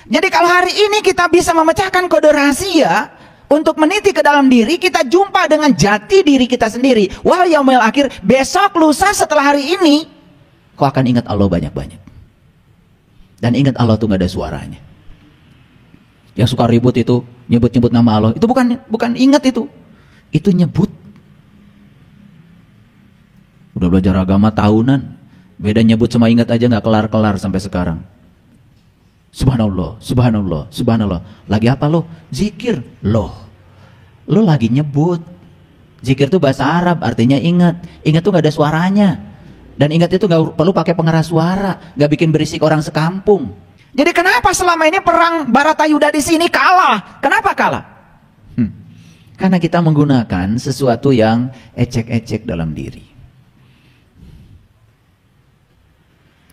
Jadi kalau hari ini kita bisa memecahkan kode rahasia untuk meniti ke dalam diri, kita jumpa dengan jati diri kita sendiri. Wal yaumil akhir, besok, lusa, setelah hari ini, kau akan ingat Allah banyak-banyak. Dan ingat Allah tuh gak ada suaranya. Yang suka ribut itu, nyebut-nyebut nama Allah, itu bukan ingat itu. Itu nyebut. Udah belajar agama tahunan, beda nyebut sama ingat aja gak kelar-kelar sampai sekarang. Subhanallah, subhanallah, subhanallah. Lagi apa lo? Zikir. Lo lagi nyebut. Zikir itu bahasa Arab, artinya ingat. Ingat tuh gak ada suaranya. Dan ingat itu gak perlu pakai pengeras suara, gak bikin berisik orang sekampung. Jadi kenapa selama ini perang Baratayuda di sini kalah? Kenapa kalah? Karena kita menggunakan sesuatu yang ecek-ecek dalam diri.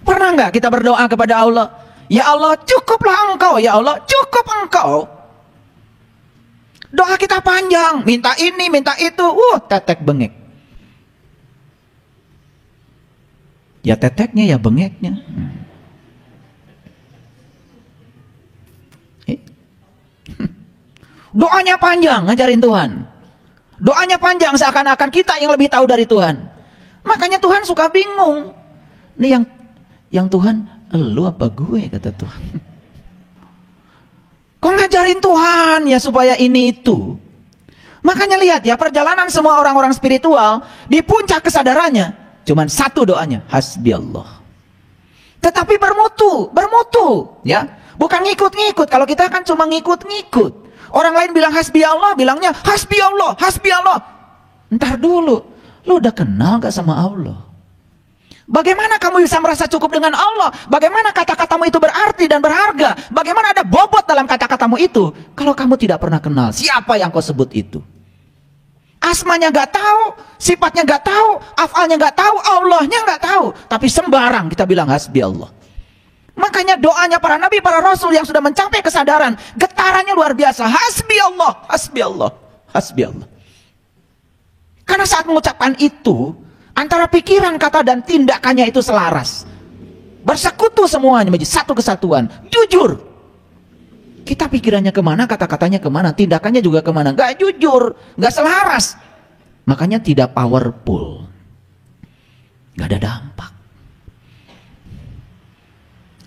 Pernah nggak kita berdoa kepada Allah? Ya Allah, cukuplah engkau. Ya Allah, cukup engkau. Doa kita panjang, minta ini, minta itu. Tetek bengek. Ya teteknya, ya bengeknya. Doanya panjang, ngajarin Tuhan. Doanya panjang, seakan-akan kita yang lebih tahu dari Tuhan. Makanya Tuhan suka bingung. Ini yang Tuhan, lu apa gue, kata Tuhan. Kok ngajarin Tuhan ya supaya ini itu. Makanya lihat ya, perjalanan semua orang-orang spiritual, di puncak kesadarannya cuman satu doanya, hasbi Allah. Tetapi bermutu ya. Bukan ngikut-ngikut. Kalau kita kan cuma ngikut-ngikut. Orang lain bilang hasbi Allah, bilangnya hasbi Allah, hasbi Allah. Ntar dulu, lu udah kenal gak sama Allah? Bagaimana kamu bisa merasa cukup dengan Allah? Bagaimana kata-katamu itu berarti dan berharga? Bagaimana ada bobot dalam kata-katamu itu? Kalau kamu tidak pernah kenal siapa yang kau sebut itu. Asmanya gak tahu, sifatnya gak tahu, afalnya gak tahu, Allahnya gak tahu. Tapi sembarang kita bilang hasbi Allah. Makanya doanya para nabi, para rasul yang sudah mencapai kesadaran, getarannya luar biasa. Hasbi Allah, hasbi Allah, hasbi Allah. Karena saat mengucapkan itu, antara pikiran, kata, dan tindakannya itu selaras. Bersekutu semuanya menjadi satu kesatuan. Jujur. Kita pikirannya kemana, kata-katanya kemana, tindakannya juga kemana. Gak jujur, gak selaras. Makanya tidak powerful. Gak ada dampak.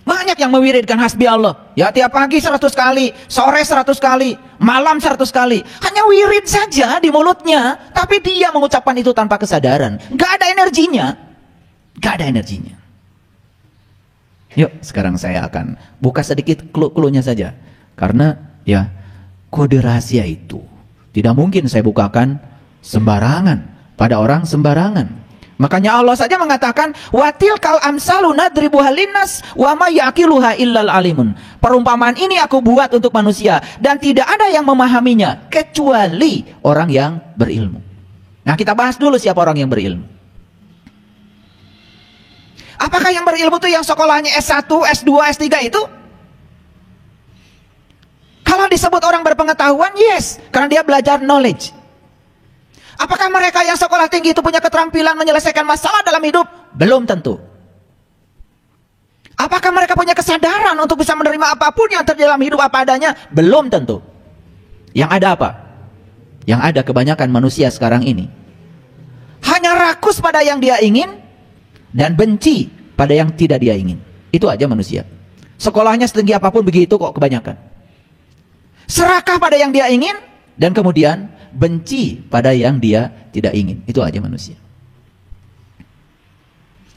Banyak yang mewiridkan hasbi Allah. Ya tiap pagi 100 kali, sore 100 kali, malam 100 kali. Hanya wirid saja di mulutnya, tapi dia mengucapkan itu tanpa kesadaran. Gak ada energinya. Gak ada energinya. Yuk sekarang saya akan buka sedikit clue-nya saja. Karena ya kode rahasia itu tidak mungkin saya bukakan sembarangan pada orang sembarangan. Makanya Allah saja mengatakan watil kal amsalu nadribuha linnas wa ma yaqiluha illal alimun. Perumpamaan ini aku buat untuk manusia dan tidak ada yang memahaminya kecuali orang yang berilmu. Nah, kita bahas dulu siapa orang yang berilmu. Apakah yang berilmu itu yang sekolahnya S1, S2, S3 itu? Kalau disebut orang berpengetahuan, yes, karena dia belajar knowledge. Apakah mereka yang sekolah tinggi itu punya keterampilan menyelesaikan masalah dalam hidup? Belum tentu. Apakah mereka punya kesadaran untuk bisa menerima apapun yang terjadi dalam hidup apa adanya? Belum tentu. Yang ada apa? Yang ada kebanyakan manusia sekarang ini hanya rakus pada yang dia ingin dan benci pada yang tidak dia ingin. Itu aja manusia. Sekolahnya setinggi apapun begitu kok kebanyakan. Serakah pada yang dia ingin dan kemudian benci pada yang dia tidak ingin. Itu aja manusia.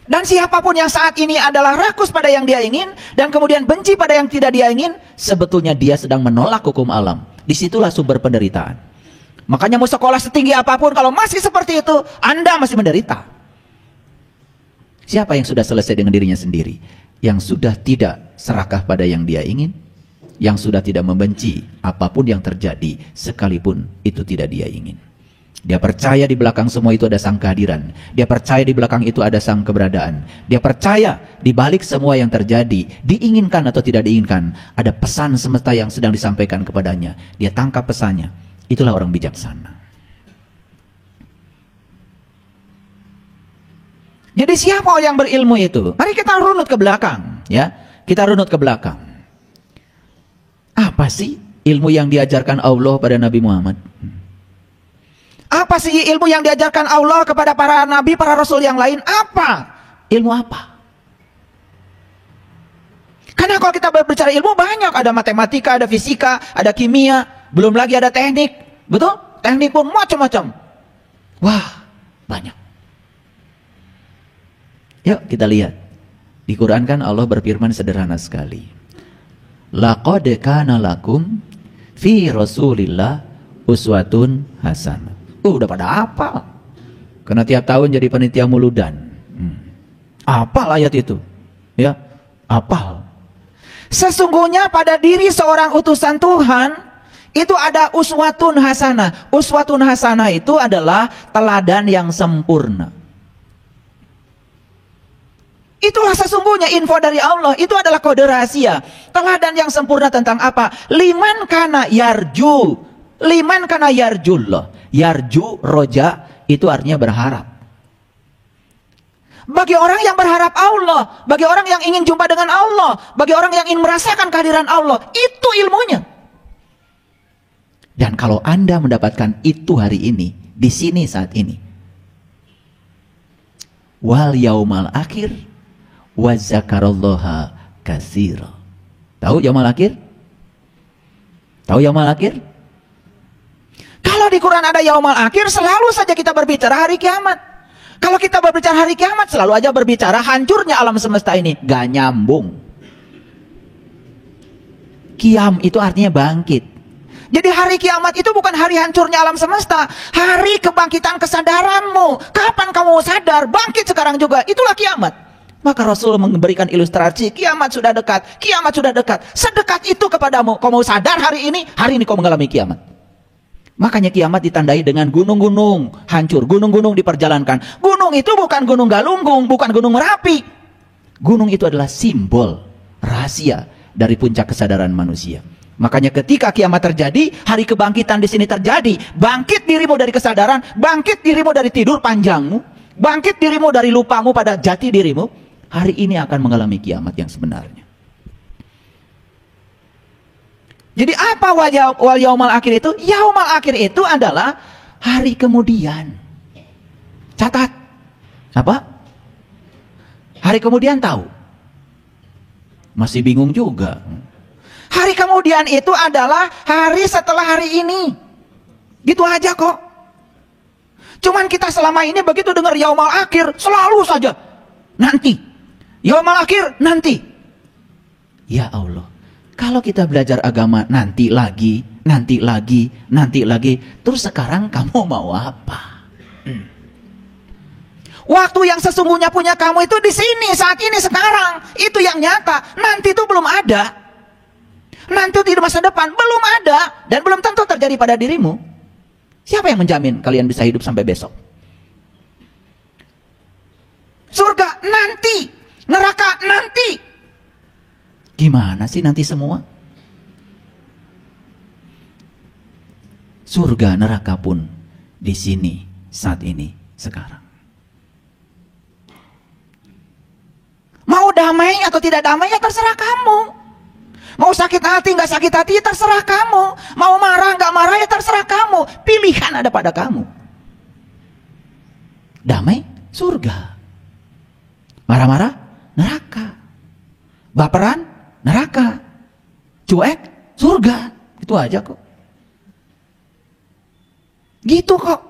Dan siapapun yang saat ini adalah rakus pada yang dia ingin dan kemudian benci pada yang tidak dia ingin, sebetulnya dia sedang menolak hukum alam. Disitulah sumber penderitaan. Makanya mau sekolah setinggi apapun, kalau masih seperti itu, Anda masih menderita. Siapa yang sudah selesai dengan dirinya sendiri? Yang sudah tidak serakah pada yang dia ingin, yang sudah tidak membenci apapun yang terjadi sekalipun itu tidak dia ingin. Dia percaya di belakang semua itu ada sang kehadiran. Dia percaya di belakang itu ada sang keberadaan. Dia percaya di balik semua yang terjadi, diinginkan atau tidak diinginkan, ada pesan semesta yang sedang disampaikan kepadanya. Dia tangkap pesannya. Itulah orang bijaksana. Jadi siapa yang berilmu itu? Mari kita runut ke belakang, ya. Kita runut ke belakang. sih ilmu yang diajarkan Allah pada Nabi Muhammad? Apa sih ilmu yang diajarkan Allah kepada para nabi, para rasul yang lain? Apa? Ilmu apa? Karena kalau kita berbicara ilmu banyak, ada matematika, ada fisika, ada kimia, belum lagi ada teknik. Betul? Teknik pun macam-macam. Wah, banyak. Yuk kita lihat. Di Quran kan Allah berfirman sederhana sekali. Laqad kana lakum fi Rasulillah uswatun hasanah. Udah pada hafal. Karena tiap tahun jadi panitia muludan. Hafal ayat itu. Ya, hafal. Sesungguhnya pada diri seorang utusan Tuhan itu ada uswatun hasanah. Uswatun hasanah itu adalah teladan yang sempurna. Itulah sesungguhnya info dari Allah. Itu adalah kode rahasia. Teladan yang sempurna tentang apa? Liman kana yarju. Liman kana yarjullah. Yarju, roja, itu artinya berharap. Bagi orang yang berharap Allah, bagi orang yang ingin jumpa dengan Allah, bagi orang yang ingin merasakan kehadiran Allah, itu ilmunya. Dan kalau Anda mendapatkan itu hari ini, di sini saat ini, wal yaumal akhir wa zakarallaha katsira. Tahu yaumal akhir? Tahu yaumal akhir? Kalau di Quran ada yaumal akhir, selalu saja kita berbicara hari kiamat. Kalau kita berbicara hari kiamat, selalu aja berbicara hancurnya alam semesta ini. Gak nyambung. Kiam itu artinya bangkit. Jadi hari kiamat itu bukan hari hancurnya alam semesta. Hari kebangkitan kesadaranmu. Kapan kamu sadar? Bangkit sekarang juga. Itulah kiamat. Maka Rasul memberikan ilustrasi. Kiamat sudah dekat. Kiamat sudah dekat. Sedekat itu kepadamu. Kamu sadar hari ini kau mengalami kiamat. Makanya kiamat ditandai dengan gunung-gunung hancur, gunung-gunung diperjalankan. Gunung itu bukan gunung Galunggung, bukan gunung Merapi. Gunung itu adalah simbol rahasia dari puncak kesadaran manusia. Makanya ketika kiamat terjadi, hari kebangkitan di sini terjadi. Bangkit dirimu dari kesadaran, bangkit dirimu dari tidur panjangmu, bangkit dirimu dari lupamu pada jati dirimu. Hari ini akan mengalami kiamat yang sebenarnya. Jadi apa wal yaumal akhir itu? Yaumal akhir itu adalah hari kemudian. Catat. Apa? Hari kemudian tahu? Masih bingung juga. Hari kemudian itu adalah hari setelah hari ini. Gitu aja kok. Cuman kita selama ini begitu dengar yaumal akhir, selalu saja nanti. Yaumal akhir nanti. Ya Allah. Kalau kita belajar agama nanti lagi, nanti lagi, nanti lagi, terus sekarang kamu mau apa? Waktu yang sesungguhnya punya kamu itu di sini, saat ini, sekarang. Itu yang nyata. Nanti itu belum ada. Nanti di masa depan belum ada dan belum tentu terjadi pada dirimu. Siapa yang menjamin kalian bisa hidup sampai besok? Surga nanti, neraka nanti. Gimana sih nanti semua? Surga neraka pun di sini, saat ini, sekarang. Mau damai atau tidak damai ya terserah kamu. Mau sakit hati nggak sakit hati ya terserah kamu. Mau marah nggak marah ya terserah kamu. Pilihan ada pada kamu. Damai, surga. Marah-marah, neraka. Baperan, neraka. Cuek, surga. Itu aja kok. Gitu kok.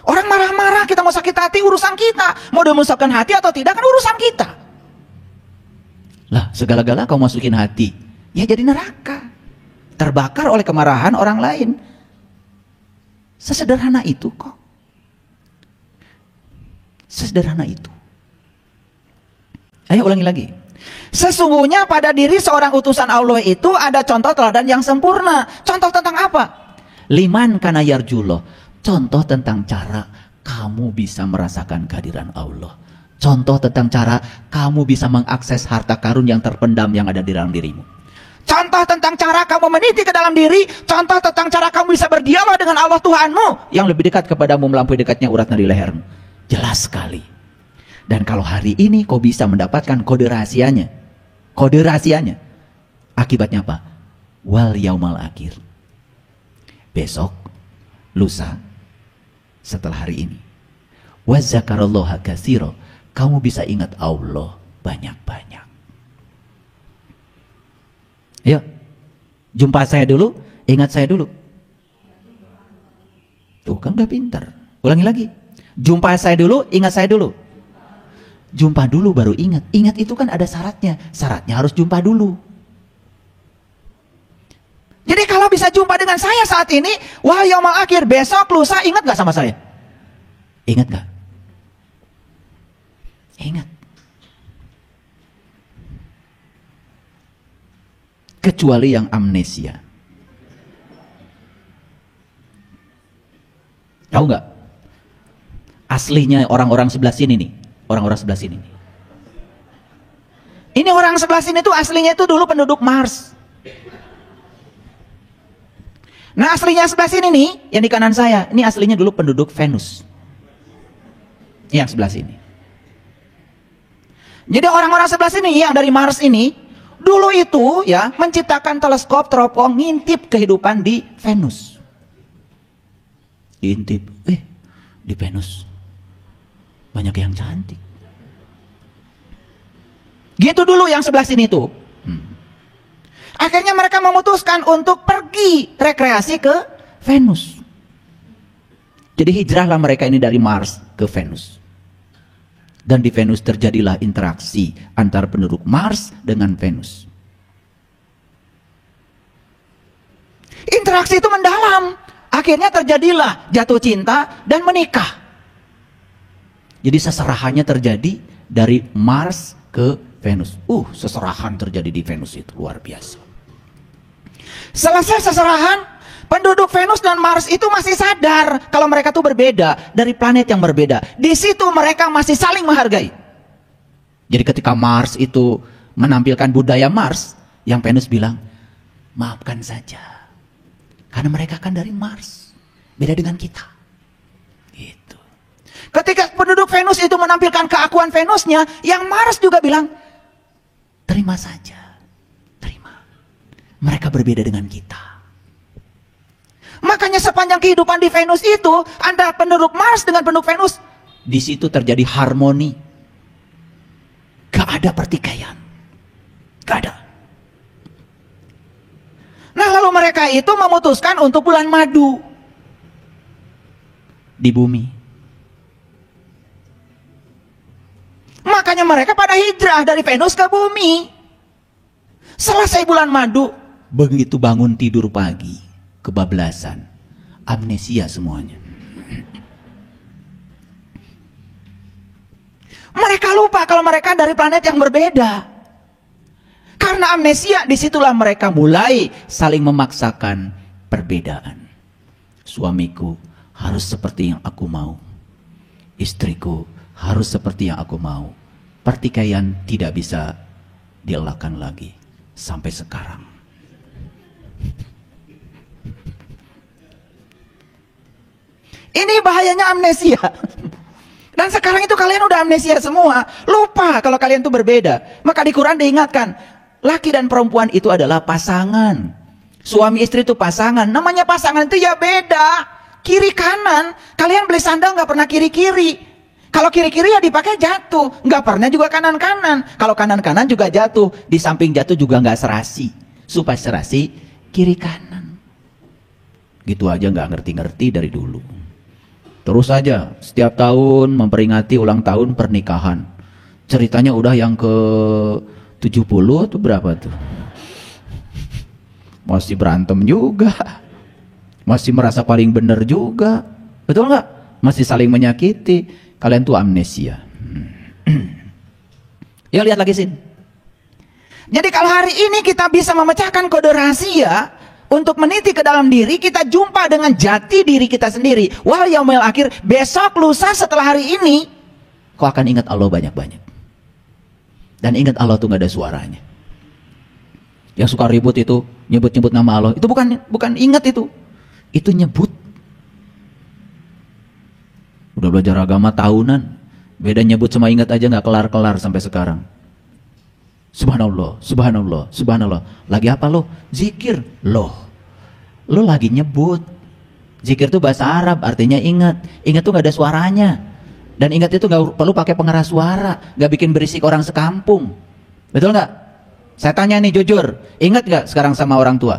Orang marah-marah, kita mau sakit hati, urusan kita. Mau memusahkan hati atau tidak, kan urusan kita. Lah, segala-gala kau masukin hati, ya jadi neraka. Terbakar oleh kemarahan orang lain. Sesederhana itu kok. Sesederhana itu. Ayo ulangi lagi. Sesungguhnya pada diri seorang utusan Allah itu ada contoh teladan yang sempurna. Contoh tentang apa? Liman kana yarjullah. Contoh tentang cara kamu bisa merasakan kehadiran Allah. Contoh tentang cara kamu bisa mengakses harta karun yang terpendam yang ada di dalam dirimu. Contoh tentang cara kamu meniti ke dalam diri. Contoh tentang cara kamu bisa berdialog dengan Allah Tuhanmu yang lebih dekat kepadamu melampaui dekatnya urat nadi lehermu. Jelas sekali. Dan kalau hari ini kau bisa mendapatkan kode rahasianya. Kode rahasianya. Akibatnya apa? wal yaumal akhir. Besok, lusa, setelah hari ini. Wa zakarallaha katsira. Kamu bisa ingat Allah banyak-banyak. Ya, jumpa saya dulu, ingat saya dulu. Tuh kan udah pintar. Ulangi lagi. Jumpa saya dulu, ingat saya dulu. Jumpa dulu baru ingat. Ingat itu kan ada syaratnya. Syaratnya harus jumpa dulu. Jadi kalau bisa jumpa dengan saya saat ini, wah yaumul akhir, besok, lusa, ingat gak sama saya? Ingat gak? Ingat. Kecuali yang amnesia. Tahu nggak? Aslinya orang-orang sebelah sini nih. Orang-orang sebelah sini nih. Ini orang sebelah sini tuh aslinya itu dulu penduduk Mars. Nah aslinya sebelah sini nih, yang di kanan saya, ini aslinya dulu penduduk Venus. Yang sebelah sini. Jadi orang-orang sebelah sini yang dari Mars ini, dulu itu ya menciptakan teleskop teropong ngintip kehidupan di Venus. Diintip, di Venus banyak yang cantik. Gitu dulu yang sebelah sini tuh. Akhirnya mereka memutuskan untuk pergi rekreasi ke Venus. Jadi hijrahlah mereka ini dari Mars ke Venus. Dan di Venus terjadilah interaksi antara penduduk Mars dengan Venus. Interaksi itu mendalam. Akhirnya terjadilah jatuh cinta dan menikah. Jadi seserahannya terjadi dari Mars ke Venus. Seserahan terjadi di Venus itu luar biasa. Selesai seserahan, penduduk Venus dan Mars itu masih sadar kalau mereka tuh berbeda dari planet yang berbeda. Di situ mereka masih saling menghargai. Jadi ketika Mars itu menampilkan budaya Mars, yang Venus bilang, maafkan saja. Karena mereka kan dari Mars, beda dengan kita. Gitu. Ketika penduduk Venus itu menampilkan keakuan Venusnya, yang Mars juga bilang, terima saja. Mereka berbeda dengan kita. Makanya sepanjang kehidupan di Venus itu, antara penduduk Mars dengan penduduk Venus, di situ terjadi harmoni. Gak ada pertikaian. Gak ada. Nah lalu mereka itu memutuskan untuk bulan madu. Di bumi. Makanya mereka pada hijrah dari Venus ke bumi. Selesai bulan madu, begitu bangun tidur pagi, kebablasan, amnesia semuanya. Mereka lupa kalau mereka dari planet yang berbeda. Karena amnesia, disitulah mereka mulai saling memaksakan perbedaan. Suamiku harus seperti yang aku mau. Istriku harus seperti yang aku mau. Pertikaian tidak bisa dielakkan lagi sampai sekarang. Ini bahayanya amnesia. Dan sekarang itu kalian udah amnesia semua. Lupa kalau kalian itu berbeda. Maka di Quran diingatkan, laki dan perempuan itu adalah pasangan. Suami istri itu pasangan. Namanya pasangan itu ya beda. Kiri kanan. Kalian beli sandal gak pernah kiri-kiri. Kalau kiri-kiri ya dipakai jatuh. Gak pernah juga kanan-kanan. Kalau kanan-kanan juga jatuh. Di samping jatuh juga gak serasi. Supaya serasi kiri kanan. Gitu aja gak ngerti-ngerti dari dulu. Terus saja setiap tahun memperingati ulang tahun pernikahan. Ceritanya udah yang ke 70 tuh berapa tuh? Masih berantem juga. Masih merasa paling benar juga. Betul nggak? Masih saling menyakiti. Kalian tuh amnesia. Ya lihat lagi sini. Jadi kalau hari ini kita bisa memecahkan kode rahasia untuk meniti ke dalam diri, kita jumpa dengan jati diri kita sendiri. Wal yaumil akhir, besok, lusa, setelah hari ini, kau akan ingat Allah banyak-banyak. Dan ingat Allah tuh gak ada suaranya. Yang suka ribut itu, nyebut-nyebut nama Allah, itu bukan ingat itu. Itu nyebut. Udah belajar agama tahunan, beda nyebut sama ingat aja gak kelar-kelar sampai sekarang. Subhanallah, subhanallah, subhanallah. Lagi apa lo? Zikir. Loh, lo lagi nyebut. Zikir itu bahasa Arab, artinya ingat. Ingat tuh gak ada suaranya. Dan ingat itu gak perlu pakai pengeras suara, gak bikin berisik orang sekampung. Betul gak? Saya tanya nih jujur, ingat gak sekarang sama orang tua?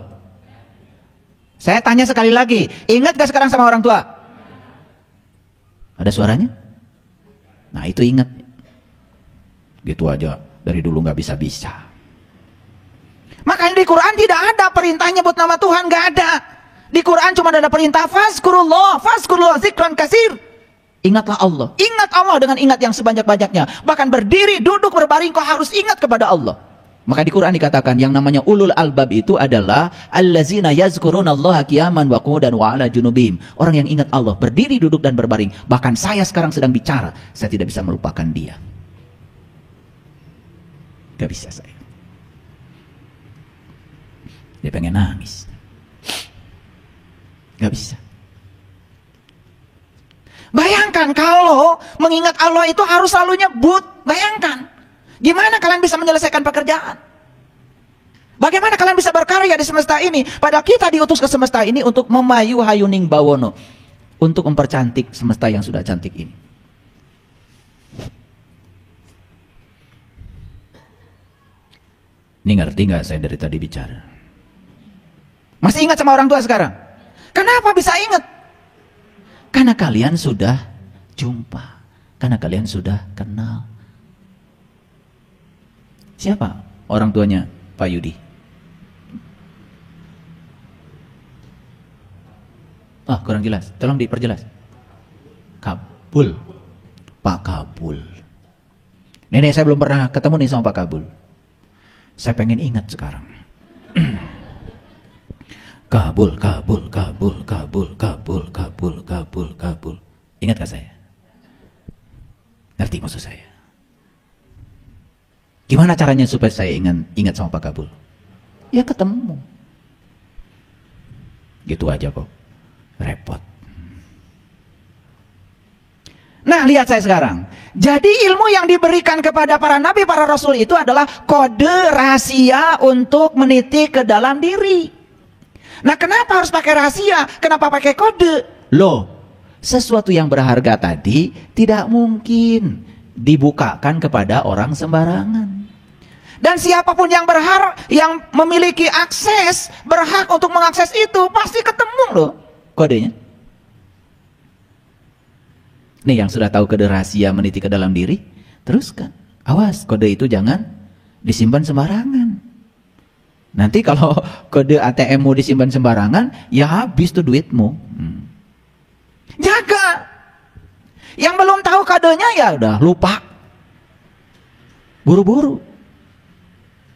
Saya tanya sekali lagi, ingat gak sekarang sama orang tua? Ada suaranya? Nah itu ingat. Gitu aja, dari dulu gak bisa-bisa. Makanya di Quran tidak ada perintah nyebut nama Tuhan, gak ada. Di Quran cuma ada perintah fazkurullah zikran kasir. Ingatlah Allah. Ingat Allah dengan ingat yang sebanyak-banyaknya. Bahkan berdiri, duduk, berbaring kau harus ingat kepada Allah. Maka di Quran dikatakan yang namanya ulul albab itu adalah allazina yazkurunallaha qiyaman wa qu'udan wa 'ala junubihim. Orang yang ingat Allah, berdiri, duduk dan berbaring. Bahkan saya sekarang sedang bicara, saya tidak bisa melupakan dia. Gak bisa saya. Dia pengen nangis. Gak bisa. Bayangkan kalau mengingat Allah itu harus selalu nyebut. Bayangkan. Gimana kalian bisa menyelesaikan pekerjaan? Bagaimana kalian bisa berkarya di semesta ini? Padahal kita diutus ke semesta ini untuk memayu hayuning bawono. Untuk mempercantik semesta yang sudah cantik ini. Ini ngerti gak saya dari tadi bicara? Masih ingat sama orang tua sekarang? Kenapa bisa ingat? Karena kalian sudah jumpa. Karena kalian sudah kenal. Siapa orang tuanya Pak Yudi? Ah, kurang jelas. Tolong diperjelas. Kabul. Pak Kabul. Nenek saya belum pernah ketemu nih sama Pak Kabul. Saya pengen ingat sekarang. Kabul, Kabul, Kabul, Kabul, Kabul, Kabul, Kabul, Kabul. Ingat gak saya? Ngerti maksud saya? Gimana caranya supaya saya ingat sama Pak Kabul? Ya ketemu. Gitu aja kok. Repot. Nah lihat saya sekarang. Jadi ilmu yang diberikan kepada para nabi, para rasul itu adalah kode rahasia untuk meniti ke dalam diri. Nah kenapa harus pakai rahasia? Kenapa pakai kode? Loh, sesuatu yang berharga tadi tidak mungkin dibukakan kepada orang sembarangan. Dan siapapun yang yang memiliki akses, berhak untuk mengakses itu, pasti ketemu loh kodenya. Nih yang sudah tahu kode rahasia meniti ke dalam diri, teruskan. Awas, kode itu jangan disimpan sembarangan. Nanti kalau kode ATM-mu disimpan sembarangan, ya habis tuh duitmu. Jaga. Yang belum tahu kodenya ya udah lupa. Buru-buru.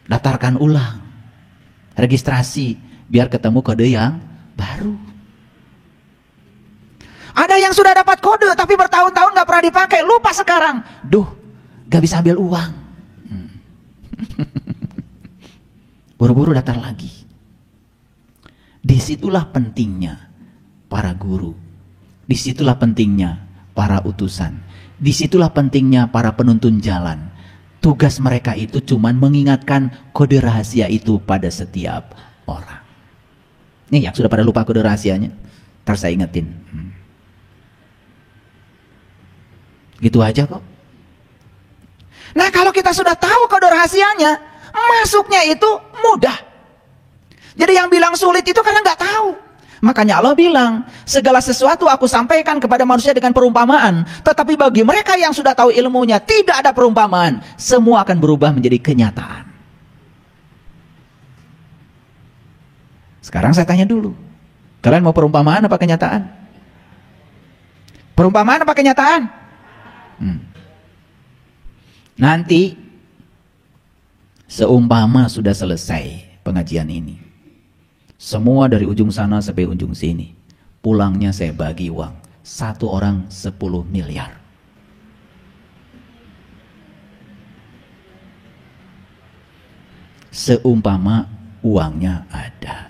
Daftarkan ulang. Registrasi biar ketemu kode yang baru. Ada yang sudah dapat kode tapi bertahun-tahun gak pernah dipakai, lupa sekarang. Duh, gak bisa ambil uang. Buru-buru daftar lagi. Disitulah pentingnya para guru. Disitulah pentingnya para utusan. Disitulah pentingnya para penuntun jalan. Tugas mereka itu cuman mengingatkan kode rahasia itu pada setiap orang. Nih yang sudah pada lupa kode rahasianya, ntar saya ingetin. Gitu aja kok. Nah kalau kita sudah tahu kode rahasianya, masuknya itu mudah. Jadi yang bilang sulit itu karena nggak tahu. Makanya Allah bilang, segala sesuatu aku sampaikan kepada manusia dengan perumpamaan. Tetapi bagi mereka yang sudah tahu ilmunya, tidak ada perumpamaan. Semua akan berubah menjadi kenyataan. Sekarang saya tanya dulu. Kalian mau perumpamaan apa kenyataan? Perumpamaan apa kenyataan? Nanti, seumpama sudah selesai pengajian ini. Semua dari ujung sana sampai ujung sini. Pulangnya saya bagi uang. 1 orang 10 miliar. Seumpama uangnya ada.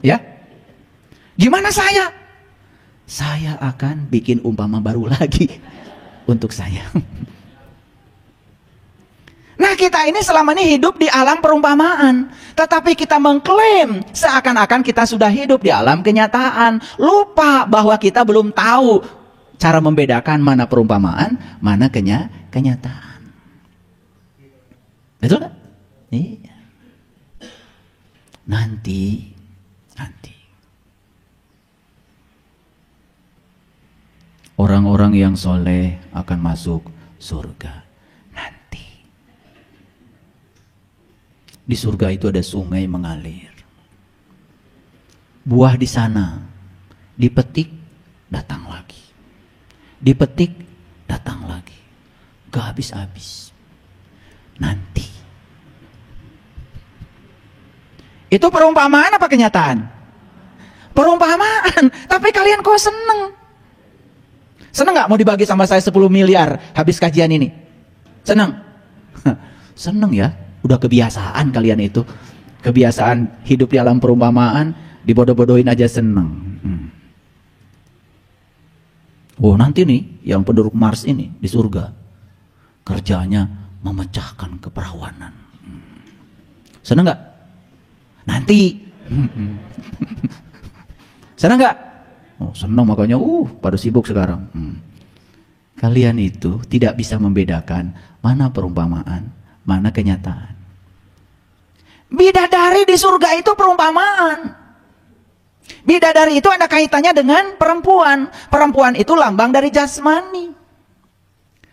Ya? Gimana saya? Saya akan bikin umpama baru lagi untuk saya. Nah, kita ini selama ini hidup di alam perumpamaan. Tetapi kita mengklaim seakan-akan kita sudah hidup di alam kenyataan. Lupa bahwa kita belum tahu cara membedakan mana perumpamaan, mana kenyataan. Betul kan? Iya. Nanti orang-orang yang soleh akan masuk surga. Nanti di surga itu ada sungai mengalir. Buah di sana dipetik, datang lagi. Dipetik, datang lagi. Gak habis-habis. Nanti. Itu perumpamaan apa kenyataan? Perumpamaan. Tapi kalian kok seneng? Seneng gak mau dibagi sama saya 10 miliar habis kajian ini? Seneng? Seneng ya? Udah kebiasaan kalian itu. Kebiasaan hidup di alam perumpamaan, dibodoh-bodohin aja seneng. Oh, nanti nih yang penduduk Mars ini di surga kerjanya memecahkan keperawanan. Seneng gak? Nanti. Seneng gak? Oh, seneng makanya pada sibuk sekarang. Kalian itu tidak bisa membedakan mana perumpamaan, mana kenyataan. Bidadari di surga itu perumpamaan. Bidadari itu ada kaitannya dengan perempuan. Perempuan itu lambang dari jasmani.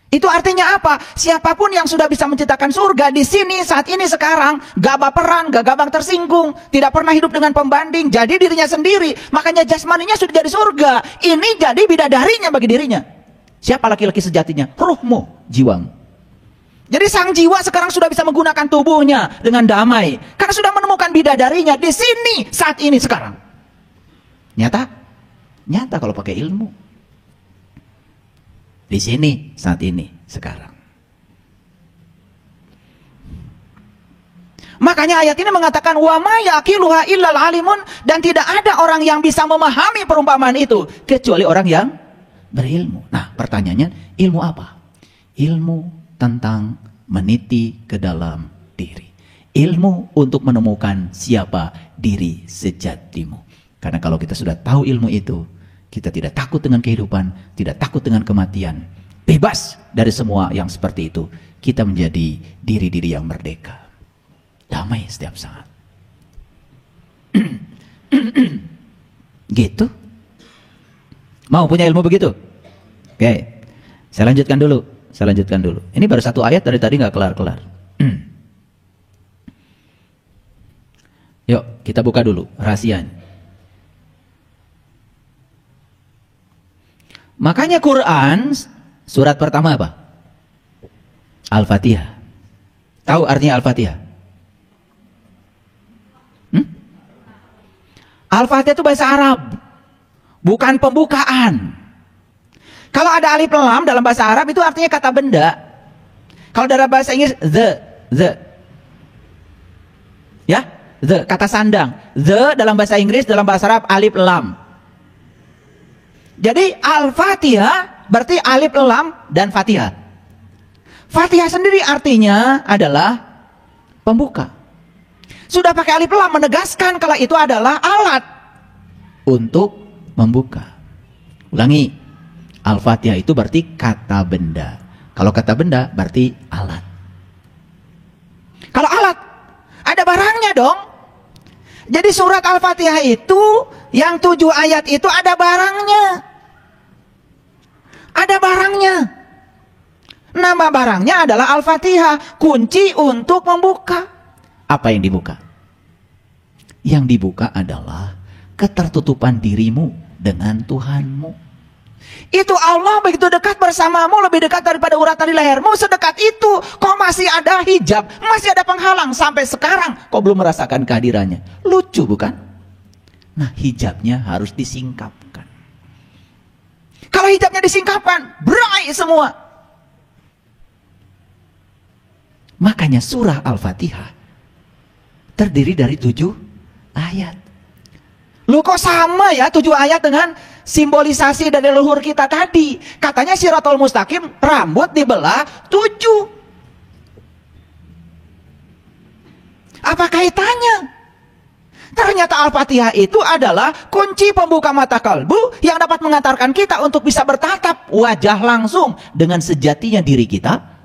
Itu artinya apa? Siapapun yang sudah bisa menciptakan surga di sini saat ini sekarang, gak baperan, gak gampang tersinggung, tidak pernah hidup dengan pembanding, jadi dirinya sendiri. Makanya jasmaninya sudah jadi surga. Ini jadi bidadarinya bagi dirinya. Siapa laki-laki sejatinya? Ruhmu, jiwamu. Jadi sang jiwa sekarang sudah bisa menggunakan tubuhnya dengan damai, karena sudah menemukan bidadarinya di sini saat ini sekarang. Nyata? Nyata kalau pakai ilmu. Di sini, saat ini, sekarang. Makanya ayat ini mengatakan wa ma yaqiluha illal alimun, dan tidak ada orang yang bisa memahami perumpamaan itu kecuali orang yang berilmu. Nah, pertanyaannya, ilmu apa? Ilmu tentang meniti ke dalam diri. Ilmu untuk menemukan siapa diri sejatimu. Karena kalau kita sudah tahu ilmu itu, kita tidak takut dengan kehidupan, tidak takut dengan kematian. Bebas dari semua yang seperti itu. Kita menjadi diri-diri yang merdeka. Damai setiap saat. Gitu. Mau punya ilmu begitu? Oke. Saya lanjutkan dulu. Ini baru satu ayat dari tadi nggak kelar-kelar. Yuk, kita buka dulu rahasianya. Makanya Quran, surat pertama apa? Al-Fatihah. Tahu artinya Al-Fatihah? Al-Fatihah itu bahasa Arab, bukan pembukaan. Kalau ada alif lam dalam bahasa Arab itu artinya kata benda. Kalau dalam bahasa Inggris, the. Ya, the, kata sandang. The dalam bahasa Inggris, dalam bahasa Arab, alif lam. Jadi Al-Fatihah berarti alif, lam, dan Fatihah. Fatihah sendiri artinya adalah pembuka. Sudah pakai alif, lam menegaskan kalau itu adalah alat untuk membuka. Ulangi, Al-Fatihah itu berarti kata benda. Kalau kata benda berarti alat. Kalau alat, ada barangnya dong. Jadi surat Al-Fatihah itu, yang 7 ayat itu ada barangnya. Ada barangnya. Nama barangnya adalah Al-Fatihah, kunci untuk membuka. Apa yang dibuka? Yang dibuka adalah ketertutupan dirimu dengan Tuhanmu. Itu Allah begitu dekat bersamamu, lebih dekat daripada urat tali lehermu, sedekat itu. Kok masih ada hijab, masih ada penghalang sampai sekarang, kok belum merasakan kehadirannya? Lucu bukan? Nah, hijabnya harus disingkapkan. Kalau hijabnya disingkapkan, berai semua. Makanya surah Al-Fatihah terdiri dari 7 ayat. Lu kok sama ya 7 ayat dengan simbolisasi dari leluhur kita tadi? Katanya Siratul Mustaqim, rambut dibelah 7. Apa kaitannya? Ternyata Al-Fatihah itu adalah kunci pembuka mata kalbu yang dapat mengantarkan kita untuk bisa bertatap wajah langsung dengan sejatinya diri kita.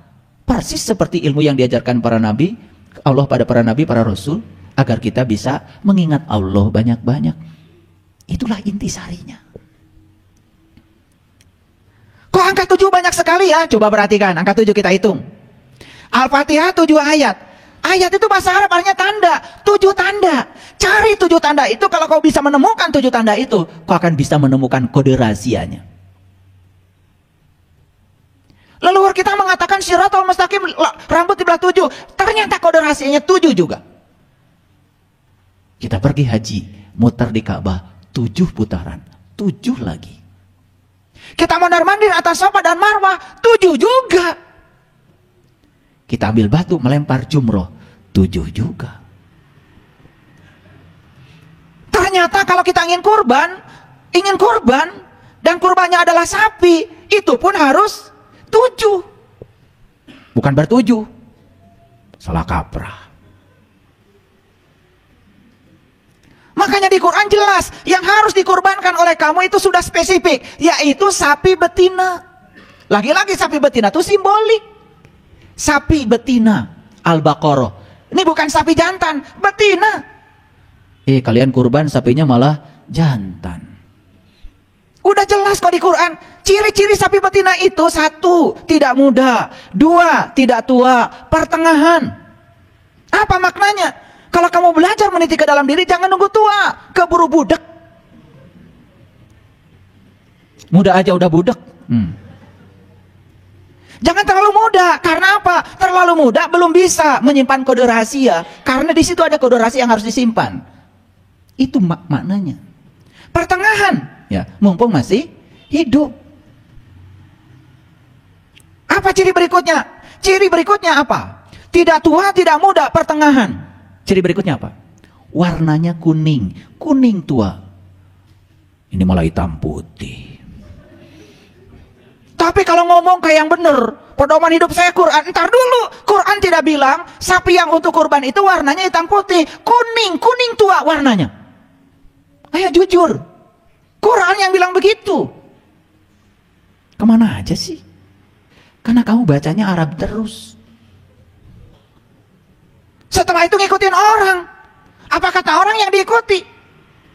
Persis seperti ilmu yang diajarkan para nabi, Allah pada para nabi, para rasul, agar kita bisa mengingat Allah banyak-banyak. Itulah intisarinya. Kok angka 7 banyak sekali ya? Coba perhatikan, angka 7 kita hitung. Al-Fatihah 7 ayat. Ayat itu bahasa Arab artinya tanda, 7 tanda. Cari 7 tanda itu, kalau kau bisa menemukan 7 tanda itu, kau akan bisa menemukan kode rahasianya. Leluhur kita mengatakan Syiratul Mustaqim, rambut di belah 7. Ternyata kode rahasianya 7 juga. Kita pergi haji, muter di Ka'bah 7 putaran, 7 lagi. Kita mondar-mandir atas Safa dan Marwah 7 juga. Kita ambil batu melempar jumroh 7 juga. Ternyata kalau kita ingin kurban dan kurbannya adalah sapi, itu pun harus 7. Bukan ber7. Salah kaprah. Makanya di Quran jelas, yang harus dikurbankan oleh kamu itu sudah spesifik, yaitu sapi betina. Lagi-lagi sapi betina itu simbolik. Sapi betina, Al-Baqarah. Ini bukan sapi jantan, betina. Kalian kurban sapinya malah jantan. Udah jelas kok di Quran. Ciri-ciri sapi betina itu: 1, tidak muda; 2, tidak tua, pertengahan. Apa maknanya? Kalau kamu belajar meniti ke dalam diri, jangan nunggu tua, keburu budek. Muda aja udah budek. Jangan terlalu muda. Karena apa? Terlalu muda belum bisa menyimpan kode rahasia. Karena di situ ada kode rahasia yang harus disimpan. Itu maknanya. Pertengahan, ya, mumpung masih hidup. Apa ciri berikutnya? Ciri berikutnya apa? Tidak tua, tidak muda, pertengahan. Ciri berikutnya apa? Warnanya kuning, kuning tua. Ini malah hitam putih. Tapi kalau ngomong kayak yang bener, pedoman hidup saya Quran, entar dulu. Quran tidak bilang sapi yang untuk kurban itu warnanya hitam putih. Kuning, kuning tua warnanya. Ayo jujur. Quran yang bilang begitu. Kemana aja sih? Karena kamu bacanya Arab terus. Setelah itu ngikutin orang. Apa kata orang yang diikuti?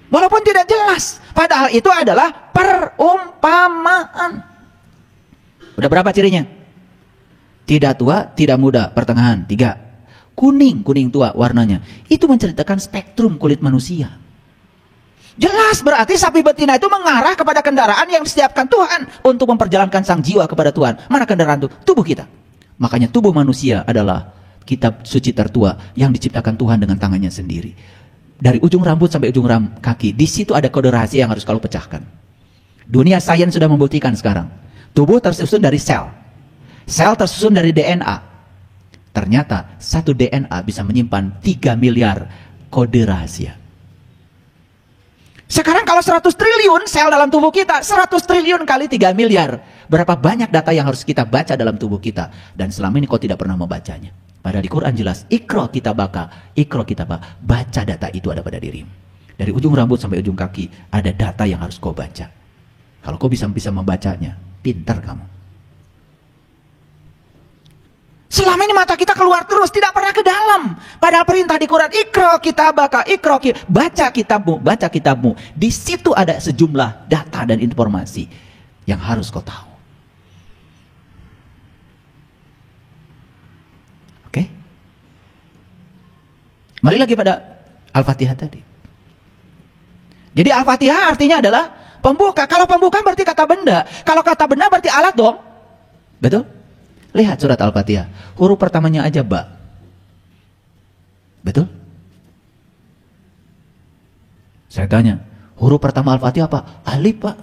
Walaupun tidak jelas. Padahal itu adalah perumpamaan. Udah berapa cirinya? Tidak tua, tidak muda, pertengahan. 3. Kuning, kuning tua warnanya. Itu menceritakan spektrum kulit manusia. Jelas berarti sapi betina itu mengarah kepada kendaraan yang disiapkan Tuhan untuk memperjalankan sang jiwa kepada Tuhan. Mana kendaraan itu? Tubuh kita. Makanya tubuh manusia adalah kitab suci tertua yang diciptakan Tuhan dengan tangannya sendiri. Dari ujung rambut sampai ujung kaki. Di situ ada kode rahasia yang harus kalau pecahkan. Dunia sains sudah membuktikan sekarang. Tubuh tersusun dari sel. Sel tersusun dari DNA. Ternyata satu DNA bisa menyimpan 3 miliar kode rahasia. Sekarang kalau 100 triliun sel dalam tubuh kita, 100 triliun kali 3 miliar. Berapa banyak data yang harus kita baca dalam tubuh kita. Dan selama ini kau tidak pernah membacanya. Padahal di Quran jelas, Iqra kitabaka, Iqra kitabaka. Baca data itu ada pada dirimu. Dari ujung rambut sampai ujung kaki, ada data yang harus kau baca. Kalau kau bisa membacanya, pintar kamu. Selama ini mata kita keluar terus, tidak pernah ke dalam. Padahal perintah di Quran, Iqra kitabaka, Iqra kitabaka. Baca kitabmu, baca kitabmu. Di situ ada sejumlah data dan informasi yang harus kau tahu. Oke? Mari lagi pada Al-Fatihah tadi. Jadi Al-Fatihah artinya adalah pembuka. Kalau pembuka berarti kata benda. Kalau kata benda berarti alat dong. Betul? Lihat surat Al-Fatihah. Huruf pertamanya aja ba. Betul? Saya tanya, huruf pertama Al-Fatihah apa? Alif, Pak.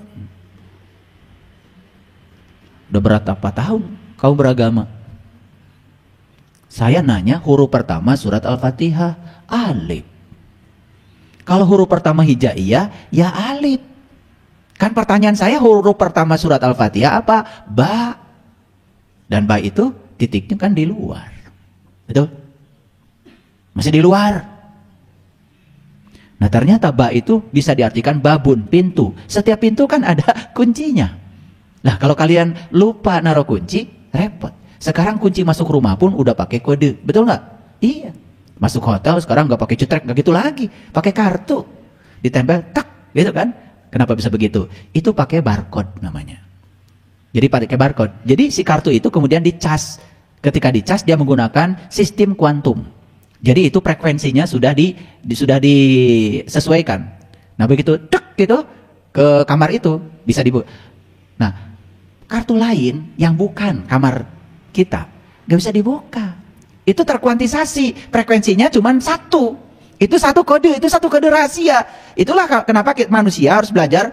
Udah berapa tahun kau beragama? Saya nanya huruf pertama surat Al-Fatihah, alif. Kalau huruf pertama hijaiyah, ya alif. Kan pertanyaan saya, huruf pertama surat Al-Fatihah apa? Ba. Dan ba itu titiknya kan di luar. Betul? Masih di luar. Nah ternyata ba itu bisa diartikan babun, pintu. Setiap pintu kan ada kuncinya. Nah kalau kalian lupa naruh kunci, repot. Sekarang kunci masuk rumah pun udah pakai kode, betul nggak? Iya. Masuk hotel sekarang nggak pakai cetrek, nggak gitu lagi, pakai kartu, ditempel, tak, gitu kan? Kenapa bisa begitu? Itu pakai barcode namanya. Jadi pakai barcode. Jadi si kartu itu kemudian dicas. Ketika dicas dia menggunakan sistem kuantum. Jadi itu frekuensinya sudah disesuaikan. Nah begitu tek gitu ke kamar itu bisa dibuka. Nah kartu lain yang bukan kamar kita nggak bisa dibuka. Itu terkuantisasi, frekuensinya cuma satu. Itu satu kode rahasia. Itulah kenapa manusia harus belajar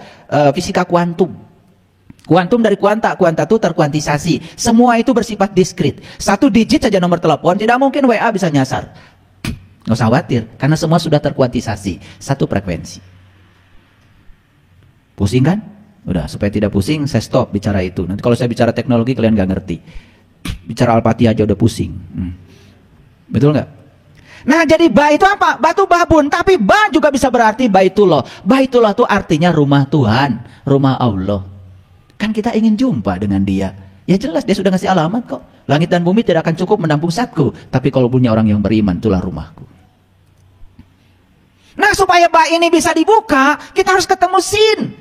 fisika kuantum. Kuantum dari kuanta itu terkuantisasi. Semua itu bersifat diskrit. Satu digit saja nomor telepon, tidak mungkin WA bisa nyasar. Nggak usah khawatir, karena semua sudah terkuantisasi. Satu frekuensi. Pusing kan? Udah, supaya tidak pusing, saya stop bicara itu. Nanti kalau saya bicara teknologi, kalian nggak ngerti. Bicara Al-Fatihah aja udah pusing. Betul nggak? Nah jadi ba itu apa? Batu babun, tapi ba juga bisa berarti baitullah. Baitullah itu artinya rumah Tuhan, rumah Allah. Kan kita ingin jumpa dengan dia. Ya jelas dia sudah ngasih alamat kok. Langit dan bumi tidak akan cukup menampung zatku, tapi kalau punya orang yang beriman, itulah rumahku. Nah supaya ba ini bisa dibuka, kita harus ketemu sin.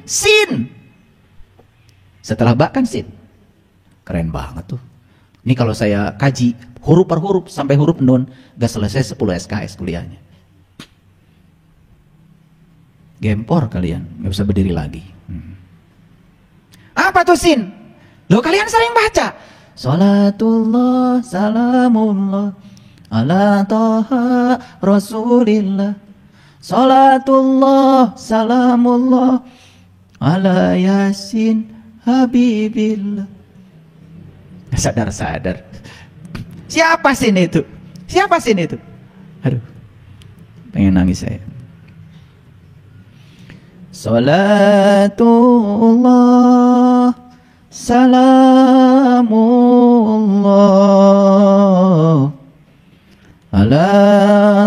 Setelah ba kan sin. Keren banget tuh. Ini kalau saya kaji huruf per huruf sampai huruf nun, gak selesai 10 SKS kuliahnya. Gempor kalian, gak bisa berdiri lagi. Apa tuh sin? Loh kalian sering baca. Salatullah, salamullah, ala toha rasulillah. Salatullah, salamullah, ala yasin habibillah. Sadar. Siapa sin itu? Siapa sin itu? Aduh, pengen nangis saya. Salatullah, salamullah, ala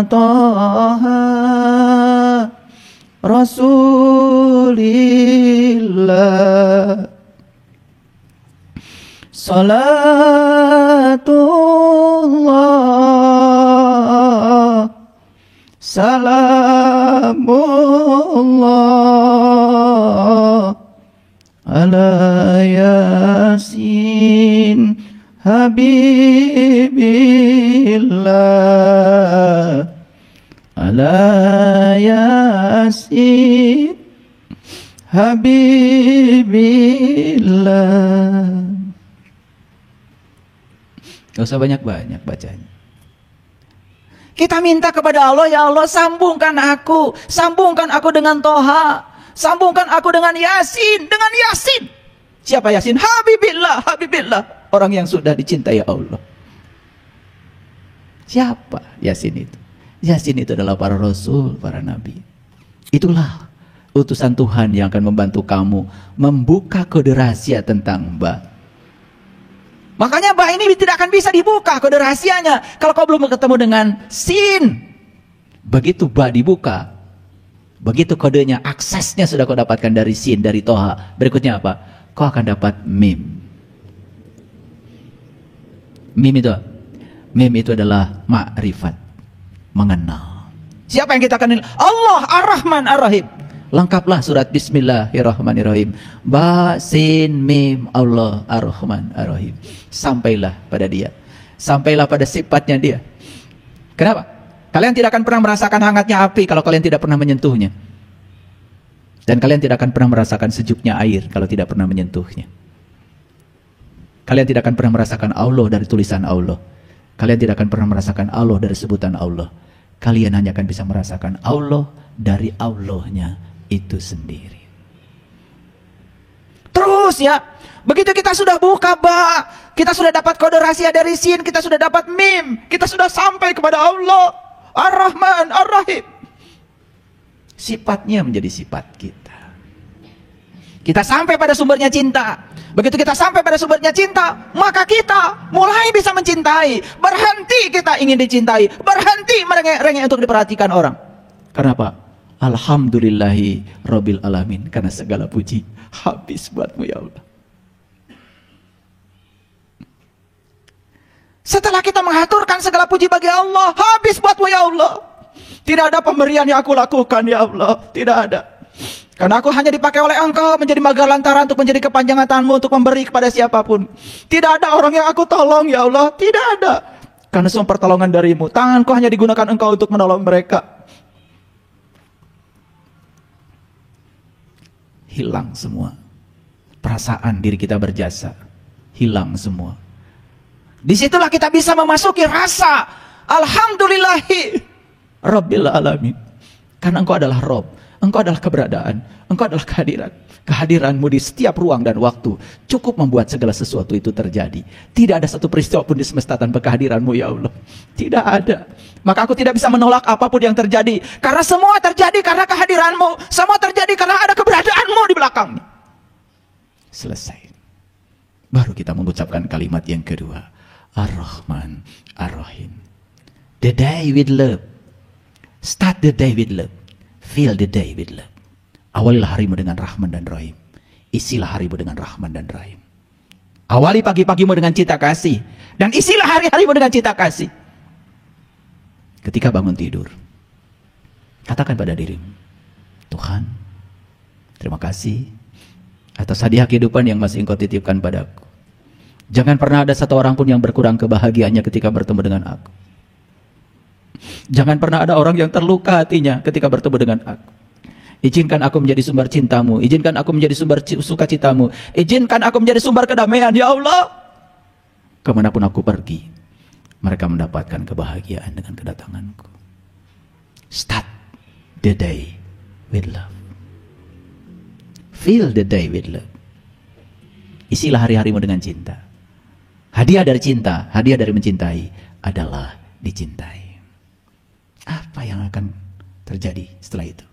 toha rasulillah. Salatullah, salamullah, ala yasin habibillah, ala yasin habibillah. Gak usah banyak-banyak bacanya. Kita minta kepada Allah, ya Allah sambungkan aku dengan Toha, sambungkan aku dengan Yasin, Siapa Yasin? Habibillah, orang yang sudah dicintai Allah. Siapa Yasin itu? Yasin itu adalah para rasul, para nabi. Itulah utusan Tuhan yang akan membantu kamu membuka kode rahasia tentang ba. Makanya ba ini tidak akan bisa dibuka kode rahasianya kalau kau belum ketemu dengan sin. Begitu ba dibuka, begitu kodenya, aksesnya sudah kau dapatkan dari sin, dari toha. Berikutnya apa? Kau akan dapat mim. Mim itu adalah ma'rifat, mengenal. Siapa yang kita kenal? Allah Ar-Rahman Ar-Rahim. Lengkaplah surat Bismillahirrahmanirrahim. Ba, sin, mim, Allah Ar-Rahman Ar-Rahim. Sampailah pada dia. Sampailah pada sifatnya dia. Kenapa? Kalian tidak akan pernah merasakan hangatnya api kalau kalian tidak pernah menyentuhnya. Dan kalian tidak akan pernah merasakan sejuknya air kalau tidak pernah menyentuhnya. Kalian tidak akan pernah merasakan Allah dari tulisan Allah. Kalian tidak akan pernah merasakan Allah dari sebutan Allah. Kalian hanya akan bisa merasakan Allah dari Allahnya itu sendiri. Terus ya, begitu kita sudah buka ba, kita sudah dapat kode rahasia dari sin, kita sudah dapat mim, kita sudah sampai kepada Allah Ar-Rahman Ar-Rahim. Sifatnya menjadi sifat kita. Kita sampai pada sumbernya cinta. Begitu kita sampai pada sumbernya cinta, maka kita mulai bisa mencintai. Berhenti kita ingin dicintai. Berhenti merengek-rengek untuk diperhatikan orang. Karena apa? Alhamdulillahi Rabbil Alamin. Karena segala puji habis buatmu ya Allah. Setelah kita mengaturkan segala puji bagi Allah, habis buatmu ya Allah. Tidak ada pemberian yang aku lakukan ya Allah. Tidak ada. Karena aku hanya dipakai oleh Engkau menjadi magalantaran untuk menjadi kepanjangan tanganmu untuk memberi kepada siapapun. Tidak ada orang yang aku tolong ya Allah. Tidak ada. Karena semua pertolongan darimu. Tanganku hanya digunakan Engkau untuk menolong mereka. Hilang semua. Perasaan diri kita berjasa. Hilang semua. Disitulah kita bisa memasuki rasa Alhamdulillahi Rabbil Alamin. Karena Engkau adalah Rob. Engkau adalah keberadaan, Engkau adalah kehadiran. Kehadiranmu di setiap ruang dan waktu cukup membuat segala sesuatu itu terjadi. Tidak ada satu peristiwa pun di semesta tanpa kehadiranmu ya Allah. Tidak ada. Maka aku tidak bisa menolak apapun yang terjadi. Karena semua terjadi karena kehadiranmu. Semua terjadi karena ada keberadaanmu di belakangnya. Selesai. Baru kita mengucapkan kalimat yang kedua. Ar-Rahman, Ar-Rahim. The day with love. Start the day with love. Fill the day with love. Awalilah harimu dengan Rahman dan Rahim. Isilah harimu dengan Rahman dan Rahim. Awali pagi-pagimu dengan cinta kasih. Dan isilah hari-harimu dengan cinta kasih. Ketika bangun tidur, katakan pada dirimu, Tuhan, terima kasih atas hadiah kehidupan yang masih Engkau titipkan padaku. Jangan pernah ada satu orang pun yang berkurang kebahagiaannya ketika bertemu dengan aku. Jangan pernah ada orang yang terluka hatinya ketika bertemu dengan aku. Izinkan aku menjadi sumber cintamu. Izinkan aku menjadi sumber sukacitamu. Izinkan aku menjadi sumber kedamaian ya Allah. Kemanapun aku pergi, mereka mendapatkan kebahagiaan dengan kedatanganku. Start the day with love. Fill the day with love. Isilah hari-harimu dengan cinta. Hadiah dari cinta, hadiah dari mencintai adalah dicintai. Apa yang akan terjadi setelah itu?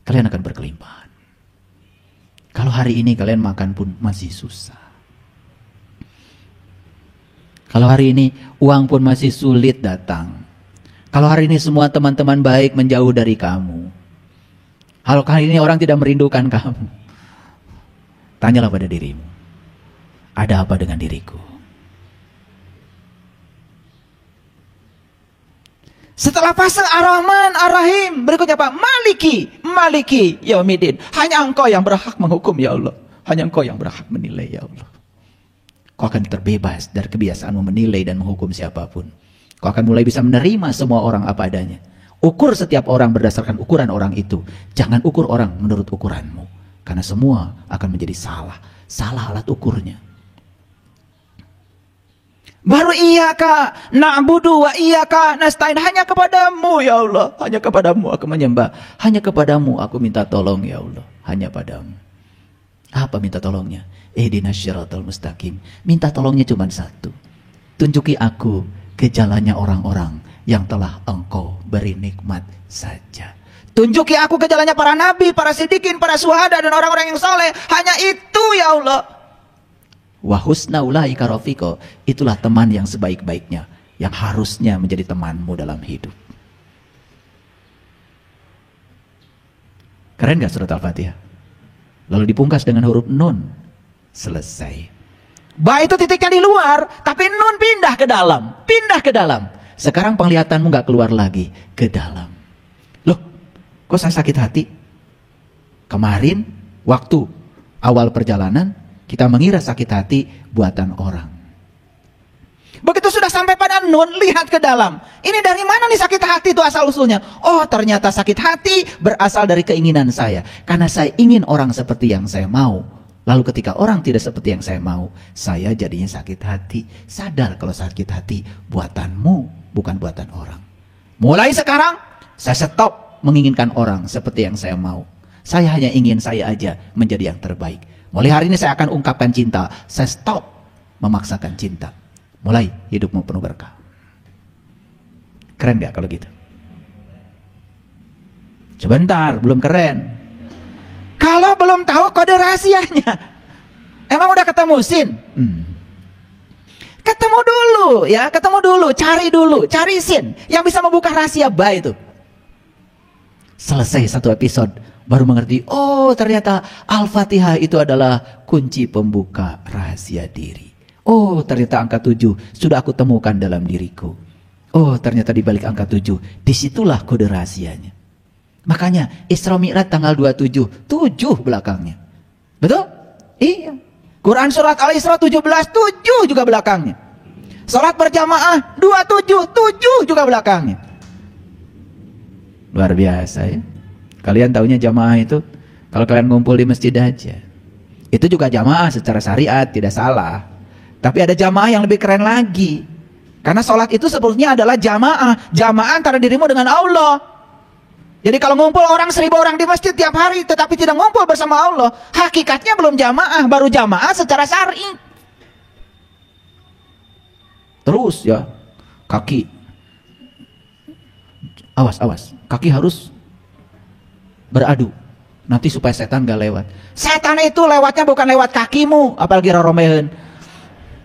Kalian akan berkelimpahan. Kalau hari ini kalian makan pun masih susah. Kalau hari ini uang pun masih sulit datang. Kalau hari ini semua teman-teman baik menjauh dari kamu. Kalau hari ini orang tidak merindukan kamu. Tanyalah pada dirimu. Ada apa dengan diriku? Setelah fase Ar-Rahman, Ar-Rahim, berikutnya apa? Maliki Yaumiddin. Hanya Engkau yang berhak menghukum ya Allah. Hanya Engkau yang berhak menilai ya Allah. Kau akan terbebas dari kebiasaanmu menilai dan menghukum siapapun. Kau akan mulai bisa menerima semua orang apa adanya. Ukur setiap orang berdasarkan ukuran orang itu. Jangan ukur orang menurut ukuranmu. Karena semua akan menjadi salah. Salah alat ukurnya. Baru iyyaka na'budu wa iyyaka nasta'in. Hanya kepadamu ya Allah. Hanya kepadamu aku menyembah. Hanya kepadamu aku minta tolong ya Allah. Hanya padamu. Apa minta tolongnya? Ihdinas syiratal mustaqim. Minta tolongnya cuma satu. Tunjuki aku ke jalannya orang-orang yang telah Engkau beri nikmat saja. Tunjuki aku ke jalannya para nabi, para siddiqin, para syuhada dan orang-orang yang saleh. Hanya itu ya Allah. Wa husna ulaika rafiqa. Itulah teman yang sebaik-baiknya, yang harusnya menjadi temanmu dalam hidup. Keren gak surat Al-Fatihah? Lalu dipungkas dengan huruf nun. Selesai. Ba itu titiknya di luar, tapi nun pindah ke dalam. Pindah ke dalam. Sekarang penglihatanmu gak keluar lagi ke dalam. Loh, kok saya sakit hati? Kemarin waktu awal perjalanan kita mengira sakit hati buatan orang. Begitu sudah sampai pada nun, lihat ke dalam. Ini dari mana nih sakit hati itu asal usulnya? Oh, ternyata sakit hati berasal dari keinginan saya. Karena saya ingin orang seperti yang saya mau. Lalu ketika orang tidak seperti yang saya mau, saya jadinya sakit hati. Sadar kalau sakit hati buatanmu, bukan buatan orang. Mulai sekarang, saya stop menginginkan orang seperti yang saya mau. Saya hanya ingin saya aja menjadi yang terbaik. Mulai hari ini saya akan ungkapkan cinta. Saya stop memaksakan cinta. Mulai hidupmu penuh berkah. Keren gak kalau gitu? Sebentar, belum keren. Kalau belum tahu kode rahasianya, emang udah ketemu sin? Ketemu dulu ya, ketemu dulu, cari sin yang bisa membuka rahasia ba itu. Selesai satu episode, baru mengerti, oh ternyata Al-Fatihah itu adalah kunci pembuka rahasia diri. Oh ternyata angka 7 sudah aku temukan dalam diriku. Oh ternyata di balik angka 7, disitulah kode rahasianya. Makanya Isra Mi'raj tanggal 27, 7 belakangnya. Betul? Iya. Quran surat Al-Isra 17, 7 juga belakangnya. Salat berjamaah 27, 7 juga belakangnya. Luar biasa ya. Kalian taunya jamaah itu kalau kalian ngumpul di masjid aja. Itu juga jamaah secara syariat, tidak salah. Tapi ada jamaah yang lebih keren lagi. Karena sholat itu sebetulnya adalah jamaah. Jamaah antara dirimu dengan Allah. Jadi kalau ngumpul 1.000 orang di masjid tiap hari tetapi tidak ngumpul bersama Allah, hakikatnya belum jamaah, baru jamaah secara syar'i. Terus ya, kaki. Awas, kaki harus beradu. Nanti supaya setan gak lewat. Setan itu lewatnya bukan lewat kakimu, apalagi roromeun.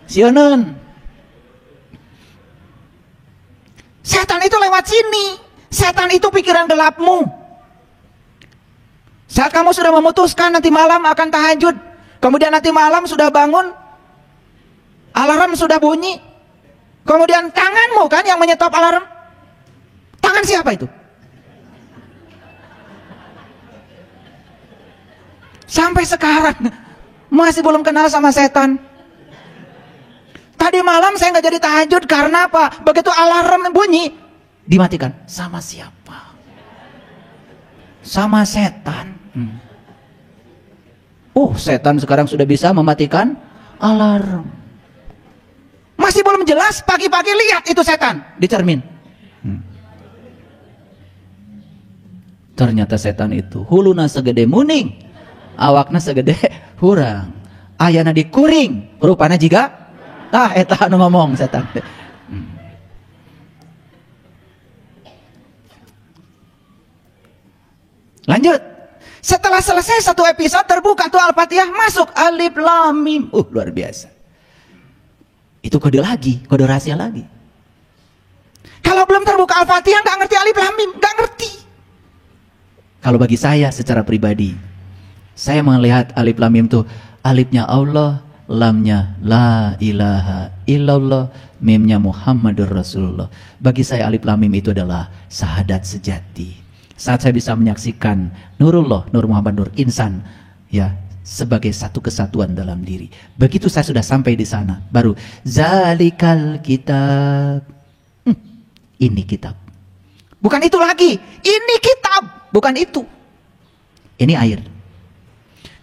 Sionen. Setan itu lewat sini. Setan itu pikiran gelapmu. Saat kamu sudah memutuskan nanti malam akan tahajud, kemudian nanti malam sudah bangun, alarm sudah bunyi, kemudian tanganmu kan yang menyetop alarm. Tangan siapa itu? Sampai sekarang masih belum kenal sama setan. Tadi malam saya nggak jadi tahajud karena apa? Begitu alarm bunyi, dimatikan. Sama siapa? Sama setan. Setan sekarang sudah bisa mematikan alarm. Masih belum jelas, pagi-pagi lihat itu setan di cermin. Ternyata setan itu huluna segede muning, awakna segede hurang, ayana dikuring, rupana jiga eta anu ngomong setan. Lanjut. Setelah selesai satu episode, terbuka tuh Al-Fatihah, masuk Alif Lam Mim. Luar biasa. Itu kode lagi, kode rahasia lagi. Kalau belum terbuka Al-Fatihah, nggak ngerti Alif Lam Mim, nggak ngerti. Kalau bagi saya secara pribadi, saya melihat Alif Lam Mim tuh alifnya Allah, lamnya la ilaha illallah, mimnya Muhammadur Rasulullah. Bagi saya Alif Lam Mim itu adalah syahadat sejati. Saat saya bisa menyaksikan Nurullah, Nur Muhammad Nur Insan, ya, sebagai satu kesatuan dalam diri. Begitu saya sudah sampai di sana, baru zalikal kitab. Ini kitab. Bukan itu lagi. Ini kitab, bukan itu. Ini air.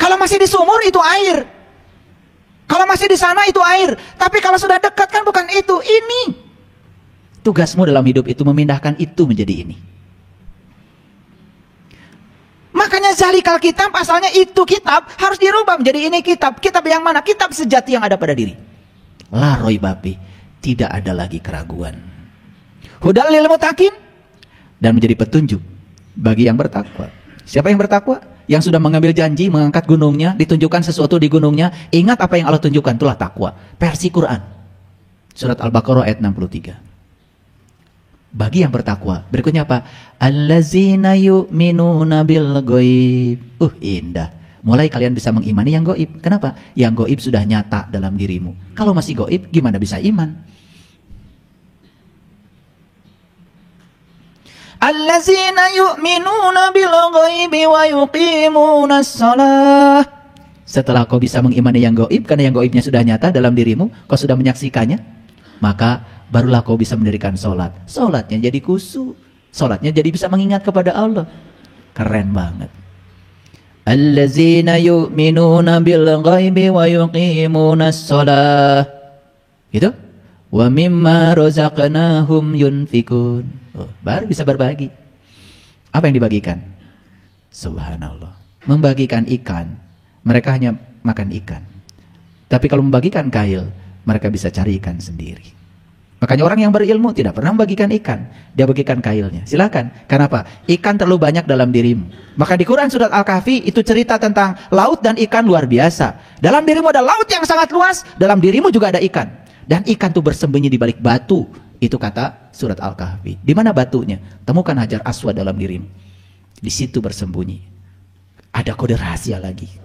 Kalau masih di sumur itu air. Kalau masih di sana itu air. Tapi kalau sudah dekat kan bukan itu. Ini. Tugasmu dalam hidup itu memindahkan itu menjadi ini. Makanya zalikal kitab asalnya itu kitab harus dirubah menjadi ini kitab. Kitab yang mana? Kitab sejati yang ada pada diri. La roibapi, tidak ada lagi keraguan. Hudal lil muttaqin, dan menjadi petunjuk bagi yang bertakwa. Siapa yang bertakwa? Yang sudah mengambil janji mengangkat gunungnya, ditunjukkan sesuatu di gunungnya, ingat apa yang Allah tunjukkan, itulah takwa. Versi Quran. Surat Al-Baqarah ayat 63. Bagi yang bertakwa. Berikutnya apa? Allazina yu'minuna bil ghaib. Indah. Mulai kalian bisa mengimani yang gaib. Kenapa? Yang gaib sudah nyata dalam dirimu. Kalau masih gaib, gimana bisa iman? Allazina yu'minuna bil ghaibi wa yuqimunas shalah. Setelah kau bisa mengimani yang gaib, karena yang gaibnya sudah nyata dalam dirimu, kau sudah menyaksikannya, maka barulah kau bisa mendirikan sholat. Sholatnya jadi khusyuk. Sholatnya jadi bisa mengingat kepada Allah. Keren banget. Allazina yu'minuna bil ghaibi wa yuqimunas shalah. Gitu? Wa mimma razaqnahum yunfikun. Baru bisa berbagi. Apa yang dibagikan? Subhanallah. Membagikan ikan. Mereka hanya makan ikan. Tapi kalau membagikan kail, mereka bisa cari ikan sendiri. Makanya orang yang berilmu tidak pernah membagikan ikan, dia bagikan kailnya. Silakan. Kenapa? Ikan terlalu banyak dalam dirimu. Maka di Quran surat Al-Kahfi itu cerita tentang laut dan ikan luar biasa. Dalam dirimu ada laut yang sangat luas, dalam dirimu juga ada ikan. Dan ikan itu bersembunyi di balik batu. Itu kata surat Al-Kahfi. Di mana batunya? Temukan Hajar Aswad dalam dirimu. Di situ bersembunyi. Ada kode rahasia lagi.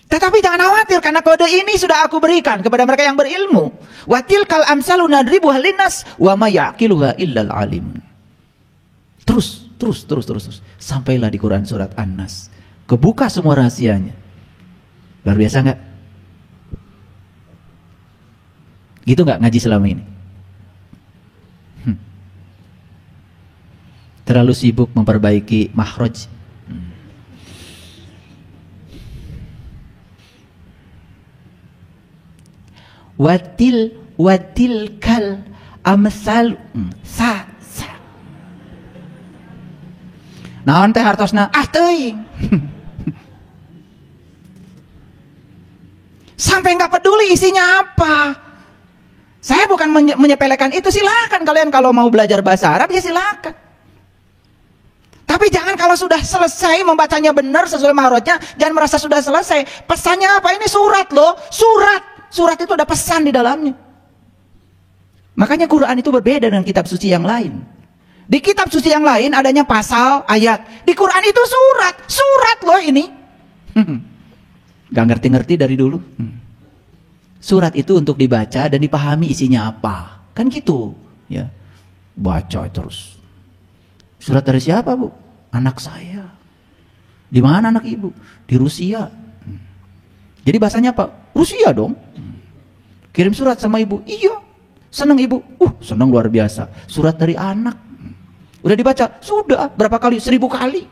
Tetapi jangan khawatir, karena kode ini sudah aku berikan kepada mereka yang berilmu. Wa tilkal amsalu nadribuha linnas wa ma yaqiluha illal alim. Terus. Sampailah di Quran surat An-Nas. Kebuka semua rahasianya. Luar biasa enggak? Gitu enggak ngaji selama ini? Terlalu sibuk memperbaiki makhraj. Watil kal amsal sa. Naon teh hartosna teuing. Sampai nggak peduli isinya apa. Saya bukan menyepelekan itu, silakan kalian kalau mau belajar bahasa Arab ya silakan. Tapi jangan kalau sudah selesai membacanya benar sesuai mahrojnya, jangan merasa sudah selesai. Pesannya apa? Ini surat loh, Surat itu ada pesan di dalamnya. Makanya Quran itu berbeda dengan kitab suci yang lain. Di kitab suci yang lain adanya pasal, ayat. Di Quran itu surat loh ini. Gak ngerti-ngerti dari dulu. Surat itu untuk dibaca dan dipahami isinya apa. Kan gitu. Ya, baca terus. Surat dari siapa, Bu? Anak saya. Di mana anak ibu? Di Rusia. Jadi bahasanya apa? Rusia dong. Kirim surat sama ibu. Iya. Senang ibu. Senang luar biasa. Surat dari anak. Udah dibaca? Sudah. Berapa kali? 1000 kali.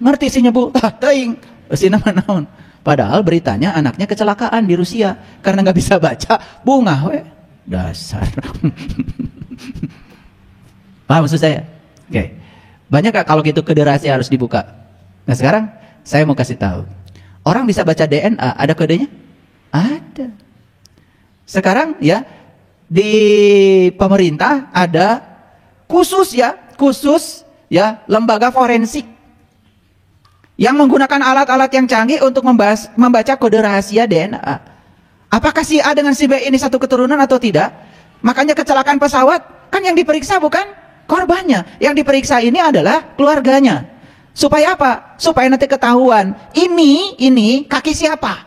Ngerti isinya, Bu? Teuing. Isinya naon. Padahal beritanya anaknya kecelakaan di Rusia karena nggak bisa baca. Bunga we. Dasar. Paham maksud saya? Oke. Banyak gak kalau gitu kode rahasia harus dibuka? Nah sekarang saya mau kasih tahu. Orang bisa baca DNA, ada kodenya? Ada. Sekarang ya di pemerintah ada khusus ya lembaga forensik yang menggunakan alat-alat yang canggih untuk membaca kode rahasia DNA. Apakah si A dengan si B ini satu keturunan atau tidak? Makanya kecelakaan pesawat kan yang diperiksa bukan korbannya, yang diperiksa ini adalah keluarganya. Supaya apa? Supaya nanti ketahuan ini kaki siapa,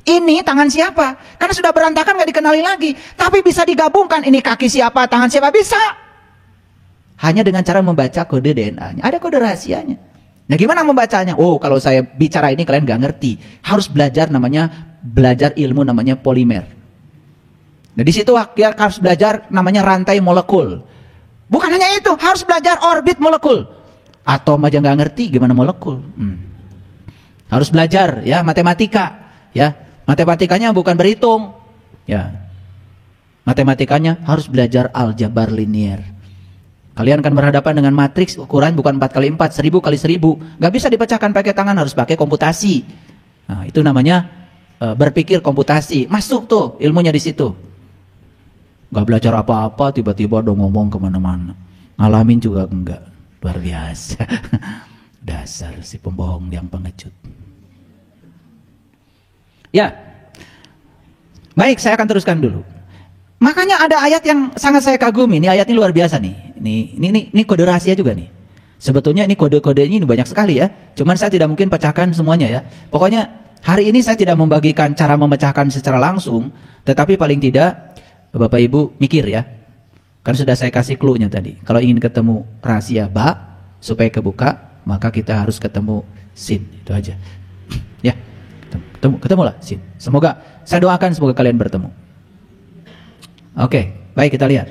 ini tangan siapa. Karena sudah berantakan gak dikenali lagi. Tapi bisa digabungkan, ini kaki siapa, tangan siapa, bisa. Hanya dengan cara membaca kode DNA-nya. Ada kode rahasianya. Nah gimana membacanya? Kalau saya bicara ini kalian gak ngerti. Harus belajar ilmu namanya polimer. Nah di situ harus belajar namanya rantai molekul. Bukan hanya itu, harus belajar orbit molekul. Atom aja nggak ngerti gimana molekul. Harus belajar ya matematika, ya matematikanya bukan berhitung, ya matematikanya harus belajar aljabar linier. Kalian akan berhadapan dengan matriks ukuran bukan 4x4, 1000 x 1000, nggak bisa dipecahkan pakai tangan, harus pakai komputasi. Nah itu namanya berpikir komputasi. Masuk tuh ilmunya di situ. Nggak belajar apa-apa, tiba-tiba udah ngomong kemana-mana. Ngalamin juga enggak. Luar biasa. Dasar si pembohong yang pengecut. Ya. Baik, saya akan teruskan dulu. Makanya ada ayat yang sangat saya kagumi. Ini ayat ini luar biasa nih. Ini kode rahasia juga nih. Sebetulnya ini kode-kodenya ini banyak sekali ya. Cuman saya tidak mungkin pecahkan semuanya ya. Pokoknya hari ini saya tidak membagikan cara memecahkan secara langsung. Tetapi paling tidak Bapak Ibu mikir ya. Kan sudah saya kasih clue-nya tadi. Kalau ingin ketemu rahasia ba supaya kebuka, maka kita harus ketemu sin. Itu aja. Ya. Ketemulah sin. Semoga saya doakan semoga kalian bertemu. Oke, baik kita lihat.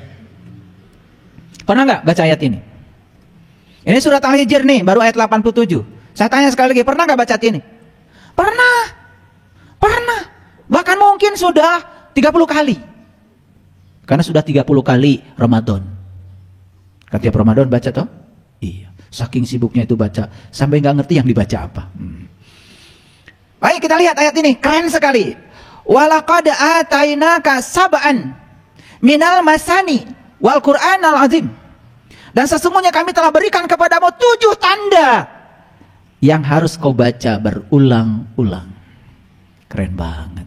Pernah nggak baca ayat ini? Ini surat Al-Hijr nih, baru ayat 87. Saya tanya sekali lagi, pernah nggak baca ayat ini? Pernah. Bahkan mungkin sudah 30 kali. Karena sudah 30 kali Ramadan. Kan tiap Ramadan baca toh? Iya. Saking sibuknya itu baca, sampai nggak ngerti yang dibaca apa. Baik kita lihat ayat ini, keren sekali. Walaqad atainaka sab'an minal masani wal Qur'anal azim. Dan sesungguhnya kami telah berikan kepadamu 7 tanda yang harus kau baca berulang-ulang. Keren banget.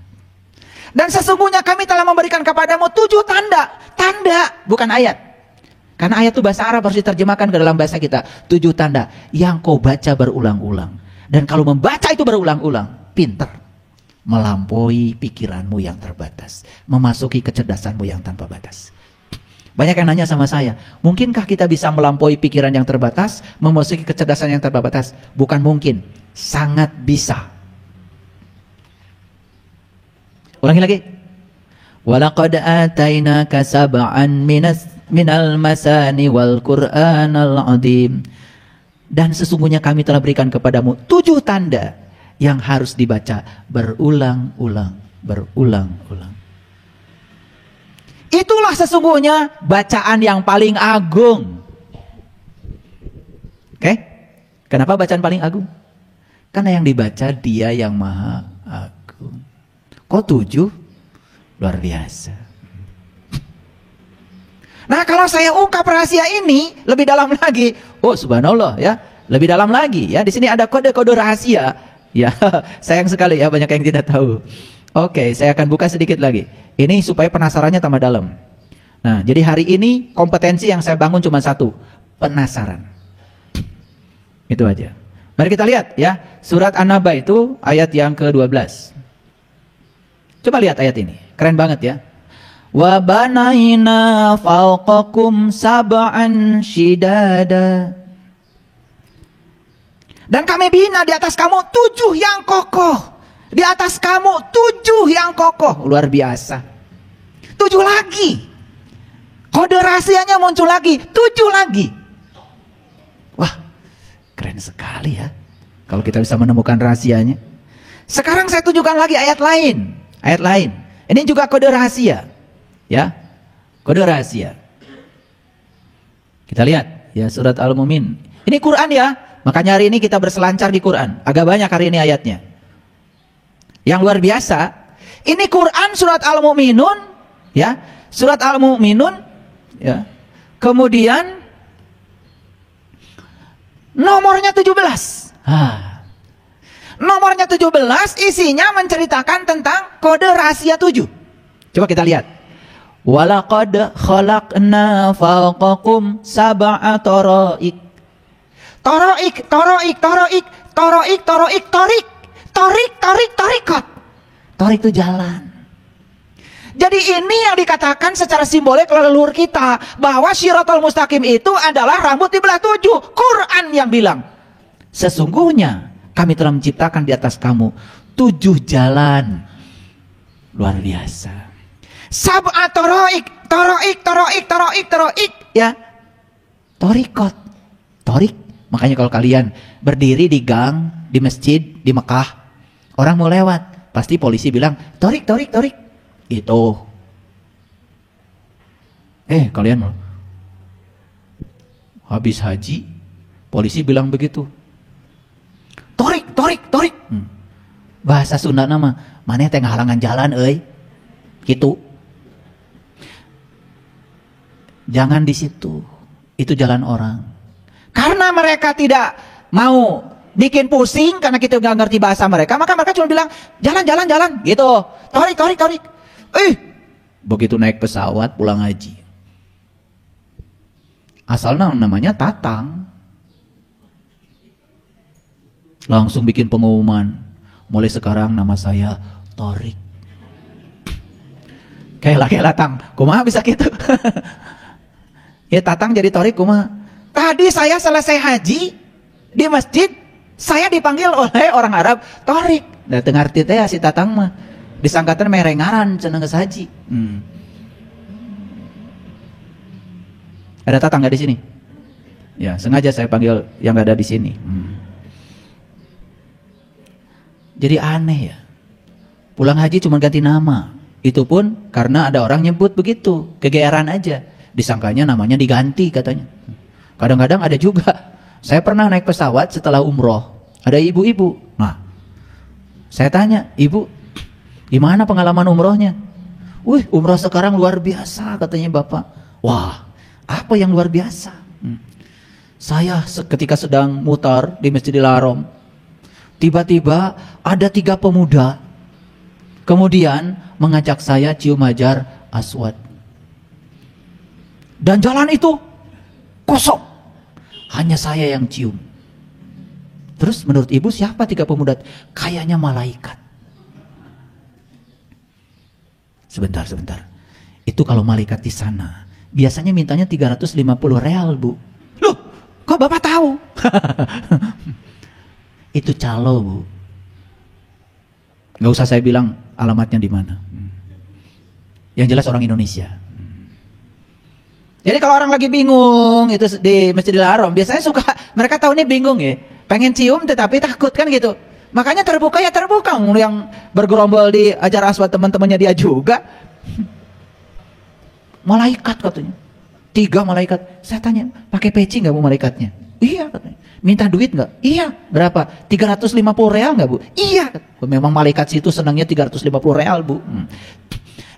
Dan sesungguhnya kami telah memberikan kepadamu 7 tanda. Tanda, bukan ayat. Karena ayat itu bahasa Arab, harus diterjemahkan ke dalam bahasa kita. 7 tanda yang kau baca berulang-ulang. Dan kalau membaca itu berulang-ulang, pintar. Melampaui pikiranmu yang terbatas. Memasuki kecerdasanmu yang tanpa batas. Banyak yang nanya sama saya, mungkinkah kita bisa melampaui pikiran yang terbatas, memasuki kecerdasan yang terbatas? Bukan mungkin, sangat bisa. Ulangi lagi. Walaqad atainaka sab'an minal masani wal Qur'anal azim. Dan sesungguhnya kami telah berikan kepadamu 7 tanda yang harus dibaca berulang-ulang, berulang-ulang. Itulah sesungguhnya bacaan yang paling agung. Oke? Kenapa bacaan paling agung? Karena yang dibaca dia yang maha agung. Kok 7? Luar biasa. Nah, kalau saya ungkap rahasia ini lebih dalam lagi, oh subhanallah ya, lebih dalam lagi ya. Di sini ada kode-kode rahasia. Ya, sayang sekali ya banyak yang tidak tahu. Oke, saya akan buka sedikit lagi. Ini supaya penasarannya tambah dalam. Nah, jadi hari ini kompetensi yang saya bangun cuma satu, penasaran. Itu aja. Mari kita lihat ya, surat An-Naba itu ayat yang ke-12. Coba lihat ayat ini, keren banget ya. Wa banaina fawqakum sab'an shidada. Dan kami bina di atas kamu 7 yang kokoh. Di atas kamu 7 yang kokoh. Luar biasa. 7 lagi. Kode rahasianya muncul lagi. 7 lagi. Wah, keren sekali ya. Kalau kita bisa menemukan rahasianya. Sekarang saya tunjukkan lagi ayat lain. Ayat lain. Ini juga kode rahasia. Ya. Kode rahasia. Kita lihat. Ya, surat Al-Mu'min. Ini Quran ya. Makanya hari ini kita berselancar di Quran. Agak banyak hari ini ayatnya. Yang luar biasa. Ini Quran surat Al-Mu'minun. Ya. Surat Al-Mu'minun. Ya. Kemudian. Nomornya 17. Nomornya 17 isinya menceritakan tentang kode rahasia 7. Coba kita lihat. Walaqad khalaqna fawqakum sab'a tara'iq. Toroik, toroik, toroik, toroik, toroik, torik. Torik, torik, torikot. Torik itu jalan. Jadi ini yang dikatakan secara simbolik oleh leluhur kita. Bahwa Syiratul Mustaqim itu adalah rambut di belah 7. Quran yang bilang. Sesungguhnya kami telah menciptakan di atas kamu 7 jalan. Luar biasa. Sab'a toroik, toroik, toroik, toroik, toroik. Ya. Torikot. Torik. Makanya kalau kalian berdiri di gang, di masjid, di Mekah, orang mau lewat, pasti polisi bilang, torik, torik, torik. Gitu. Kalian mau habis haji, polisi bilang begitu. Torik, torik, torik. Bahasa Sunda nama, mana tengah halangan jalan, gitu. Jangan di situ. Itu jalan orang. Karena mereka tidak mau bikin pusing karena kita nggak ngerti bahasa mereka, maka mereka cuma bilang jalan, jalan, jalan, gitu. Torik, torik, torik. Begitu naik pesawat pulang haji, asalnya namanya Tatang, langsung bikin pengumuman, mulai sekarang nama saya Torik. Kayak Tatang, kumaha bisa gitu. Ya Tatang jadi Torik kumaha. Tadi saya selesai haji di masjid, saya dipanggil oleh orang Arab Torik. Nah, dengar teh si Tatang mah disangkatan merengaran cenah geus haji. Ada Tatang nggak di sini? Ya, sengaja saya panggil yang nggak ada di sini. Jadi aneh ya. Pulang haji cuma ganti nama. Itu pun karena ada orang nyebut begitu, kegeeran aja. Disangkanya namanya diganti katanya. Kadang-kadang ada juga. Saya pernah naik pesawat setelah umroh. Ada ibu-ibu. Nah, saya tanya, ibu, Gimana pengalaman umrohnya? Wih, umroh sekarang luar biasa katanya Bapak. Wah, apa yang luar biasa? Saya ketika sedang mutar di Masjidil Haram, tiba-tiba ada 3 pemuda kemudian mengajak saya cium Hajar Aswad. Dan jalan itu kosong, hanya saya yang cium. Terus menurut ibu siapa 3 pemuda? Kayaknya malaikat. Sebentar. Itu kalau malaikat di sana biasanya mintanya 350 real, Bu. Loh, kok Bapak tahu? Itu calo, Bu. Nggak usah saya bilang alamatnya di mana. Yang jelas orang Indonesia. Jadi kalau orang lagi bingung itu di Masjidil Haram, biasanya suka mereka tahu nih bingung ya, pengen cium tetapi takut kan gitu. Makanya terbuka ya terbuka. Yang bergerombol di Hajar Aswad teman-temannya dia juga. Malaikat katanya. 3 malaikat. Saya tanya, pakai peci nggak Bu malaikatnya? Iya katanya. Minta duit nggak? Iya. Berapa? 350 real nggak Bu? Iya. Memang malaikat situ senangnya 350 real Bu.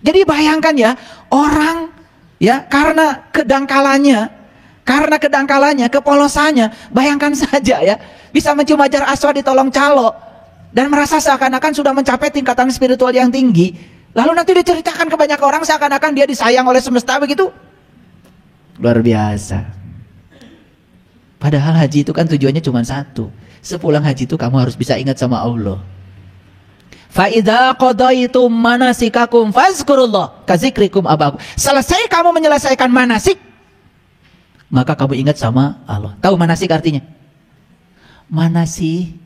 Jadi bayangkan ya, orang ya karena kedangkalannya, kepolosannya, bayangkan saja ya, bisa mencium Hajar Aswad ditolong calo dan merasa seakan-akan sudah mencapai tingkatan spiritual yang tinggi. Lalu nanti diceritakan ke banyak orang seakan-akan dia disayang oleh semesta begitu. Luar biasa. Padahal haji itu kan tujuannya cuma satu. Sepulang haji itu kamu harus bisa ingat sama Allah. Fa idza qadaitum manasikakum fazkurullah kazikrikum abakum. Selesai kamu menyelesaikan manasik, maka kamu ingat sama Allah. Tahu manasik artinya? Manasik.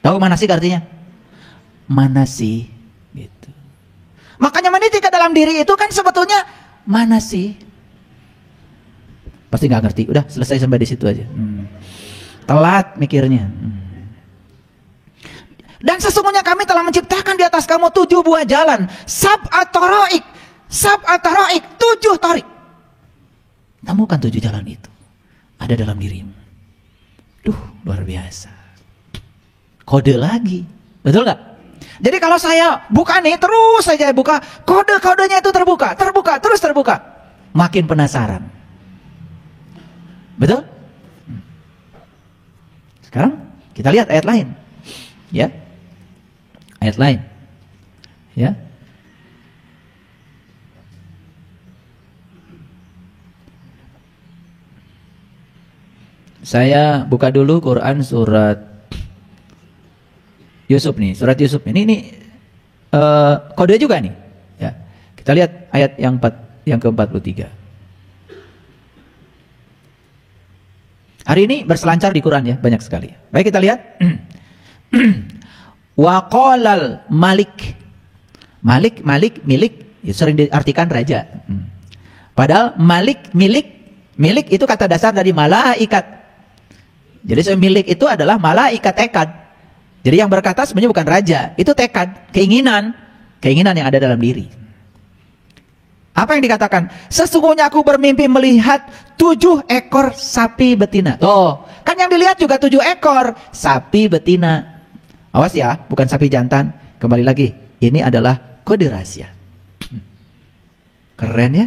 Tahu manasik artinya? Manasik gitu. Makanya meniti ke dalam diri itu kan sebetulnya manasik. Pasti nggak ngerti. Udah selesai sampai di situ aja. Telat mikirnya. Dan sesungguhnya kami telah menciptakan di atas kamu 7 buah jalan. Sab'at taraik. 7 tarik. Temukan 7 jalan itu. Ada dalam dirimu. Duh, luar biasa. Kode lagi. Betul nggak? Jadi kalau saya buka nih, terus saja buka. Kode-kodenya itu terbuka. Terus terbuka. Makin penasaran. Betul? Sekarang kita lihat ayat lain. Ya. Ayat lain. Ya. Saya buka dulu Quran surat Yusuf nih, surat Yusuf ini kode juga nih. Ya. Kita lihat ayat yang ke-43. Hari ini berselancar di Quran ya, banyak sekali. Baik, kita lihat. Wa qalal malik. Malik, milik, ya, sering diartikan raja. Padahal malik, milik itu kata dasar dari malaikat. Jadi milik itu adalah malaikat, tekad. Jadi yang berkata sebenarnya bukan raja, itu tekad, keinginan yang ada dalam diri. Apa yang dikatakan? Sesungguhnya aku bermimpi melihat 7 ekor sapi betina. Oh, kan yang dilihat juga 7 ekor sapi betina. Awas ya, bukan sapi jantan. Kembali lagi, ini adalah kode rahasia. Keren ya?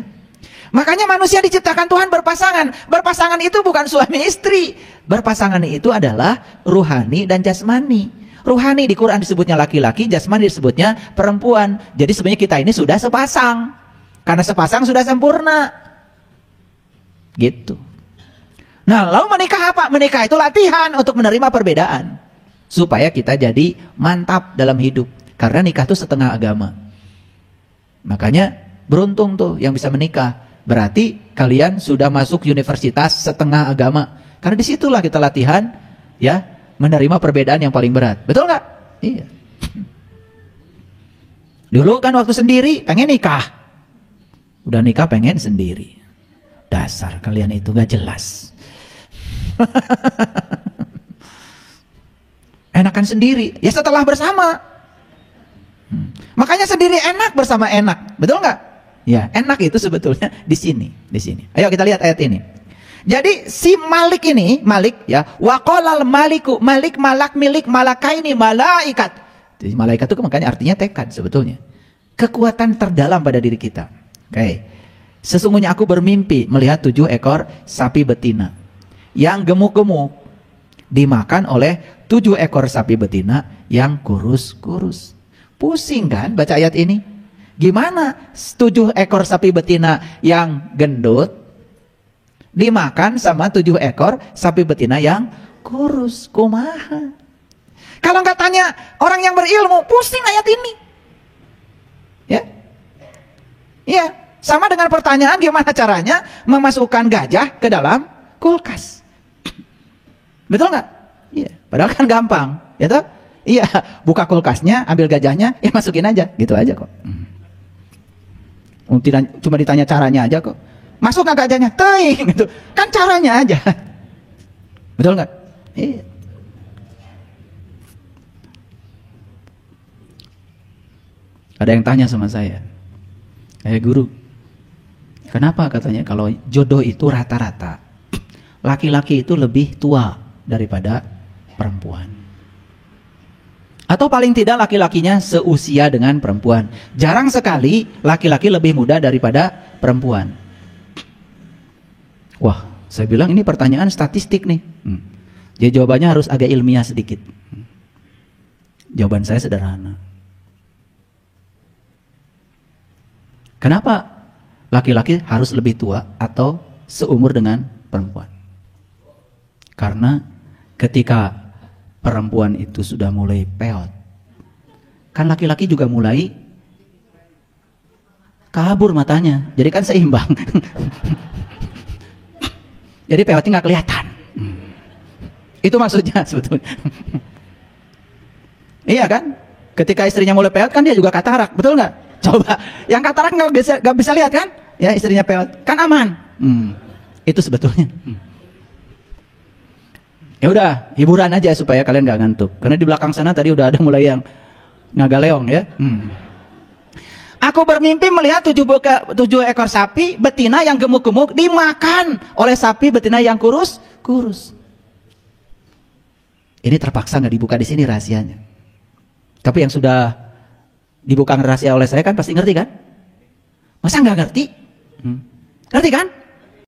Makanya manusia diciptakan Tuhan berpasangan. Berpasangan itu bukan suami istri. Berpasangan itu adalah ruhani dan jasmani. Ruhani di Quran disebutnya laki-laki, jasmani disebutnya perempuan. Jadi sebenarnya kita ini sudah sepasang. Karena sepasang sudah sempurna. Gitu. Nah, lalu menikah apa? Menikah itu latihan untuk menerima perbedaan. Supaya kita jadi mantap dalam hidup. Karena nikah itu setengah agama. Makanya beruntung tuh yang bisa menikah. Berarti kalian sudah masuk universitas setengah agama. Karena disitulah kita latihan ya menerima perbedaan yang paling berat. Betul nggak? Iya. Dulu kan waktu sendiri pengen nikah. Udah nikah pengen sendiri. Dasar kalian itu gak jelas. Enakan sendiri. Ya setelah bersama. Makanya sendiri enak, bersama enak. Betul nggak? Ya, enak itu sebetulnya di sini. Ayo kita lihat ayat ini. Jadi si Malik ini, Malik ya, waqalal maliku, Malik malak milik malakaini malaikat. Jadi malaikat itu makanya artinya tekad sebetulnya. Kekuatan terdalam pada diri kita. Oke. Sesungguhnya aku bermimpi melihat 7 ekor sapi betina yang gemuk-gemuk dimakan oleh 7 ekor sapi betina yang kurus-kurus. Pusing kan baca ayat ini? Gimana 7 ekor sapi betina yang gendut dimakan sama 7 ekor sapi betina yang kurus? Kumaha? Kalau nggak tanya orang yang berilmu, pusing ayat ini. Ya, iya. Sama dengan pertanyaan gimana caranya memasukkan gajah ke dalam kulkas. Betul nggak? Iya. Padahal kan gampang, ya toh? Iya. Buka kulkasnya, ambil gajahnya, ya masukin aja, gitu aja kok. Cuma ditanya caranya aja kok. Masuk nggak gajahnya? Teing, gitu. Kan caranya aja. Betul nggak? Iya. Ada yang tanya sama saya, guru, kenapa katanya kalau jodoh itu rata-rata laki-laki itu lebih tua daripada perempuan? Atau paling tidak laki-lakinya seusia dengan perempuan. Jarang sekali laki-laki lebih muda daripada perempuan. Wah, saya bilang ini pertanyaan statistik nih. Jadi jawabannya harus agak ilmiah sedikit. Jawaban saya sederhana. Kenapa laki-laki harus lebih tua atau seumur dengan perempuan? Karena ketika perempuan itu sudah mulai peot, kan laki-laki juga mulai kabur matanya. Jadi kan seimbang. Jadi peotnya nggak kelihatan. Itu maksudnya sebetulnya. Iya kan? Ketika istrinya mulai peot kan dia juga katarak, betul nggak? Coba, yang katarak nggak bisa lihat kan? Ya istrinya peot, kan aman. Itu sebetulnya. Ya udah, hiburan aja supaya kalian nggak ngantuk. Karena di belakang sana tadi udah ada mulai yang ngagaleong ya. Aku bermimpi melihat 7 ekor sapi betina yang gemuk-gemuk dimakan oleh sapi betina yang kurus. Ini terpaksa nggak dibuka di sini rahasianya. Tapi yang sudah dibuka rahasia oleh saya kan pasti ngerti kan? Masa nggak ngerti? Ngerti kan?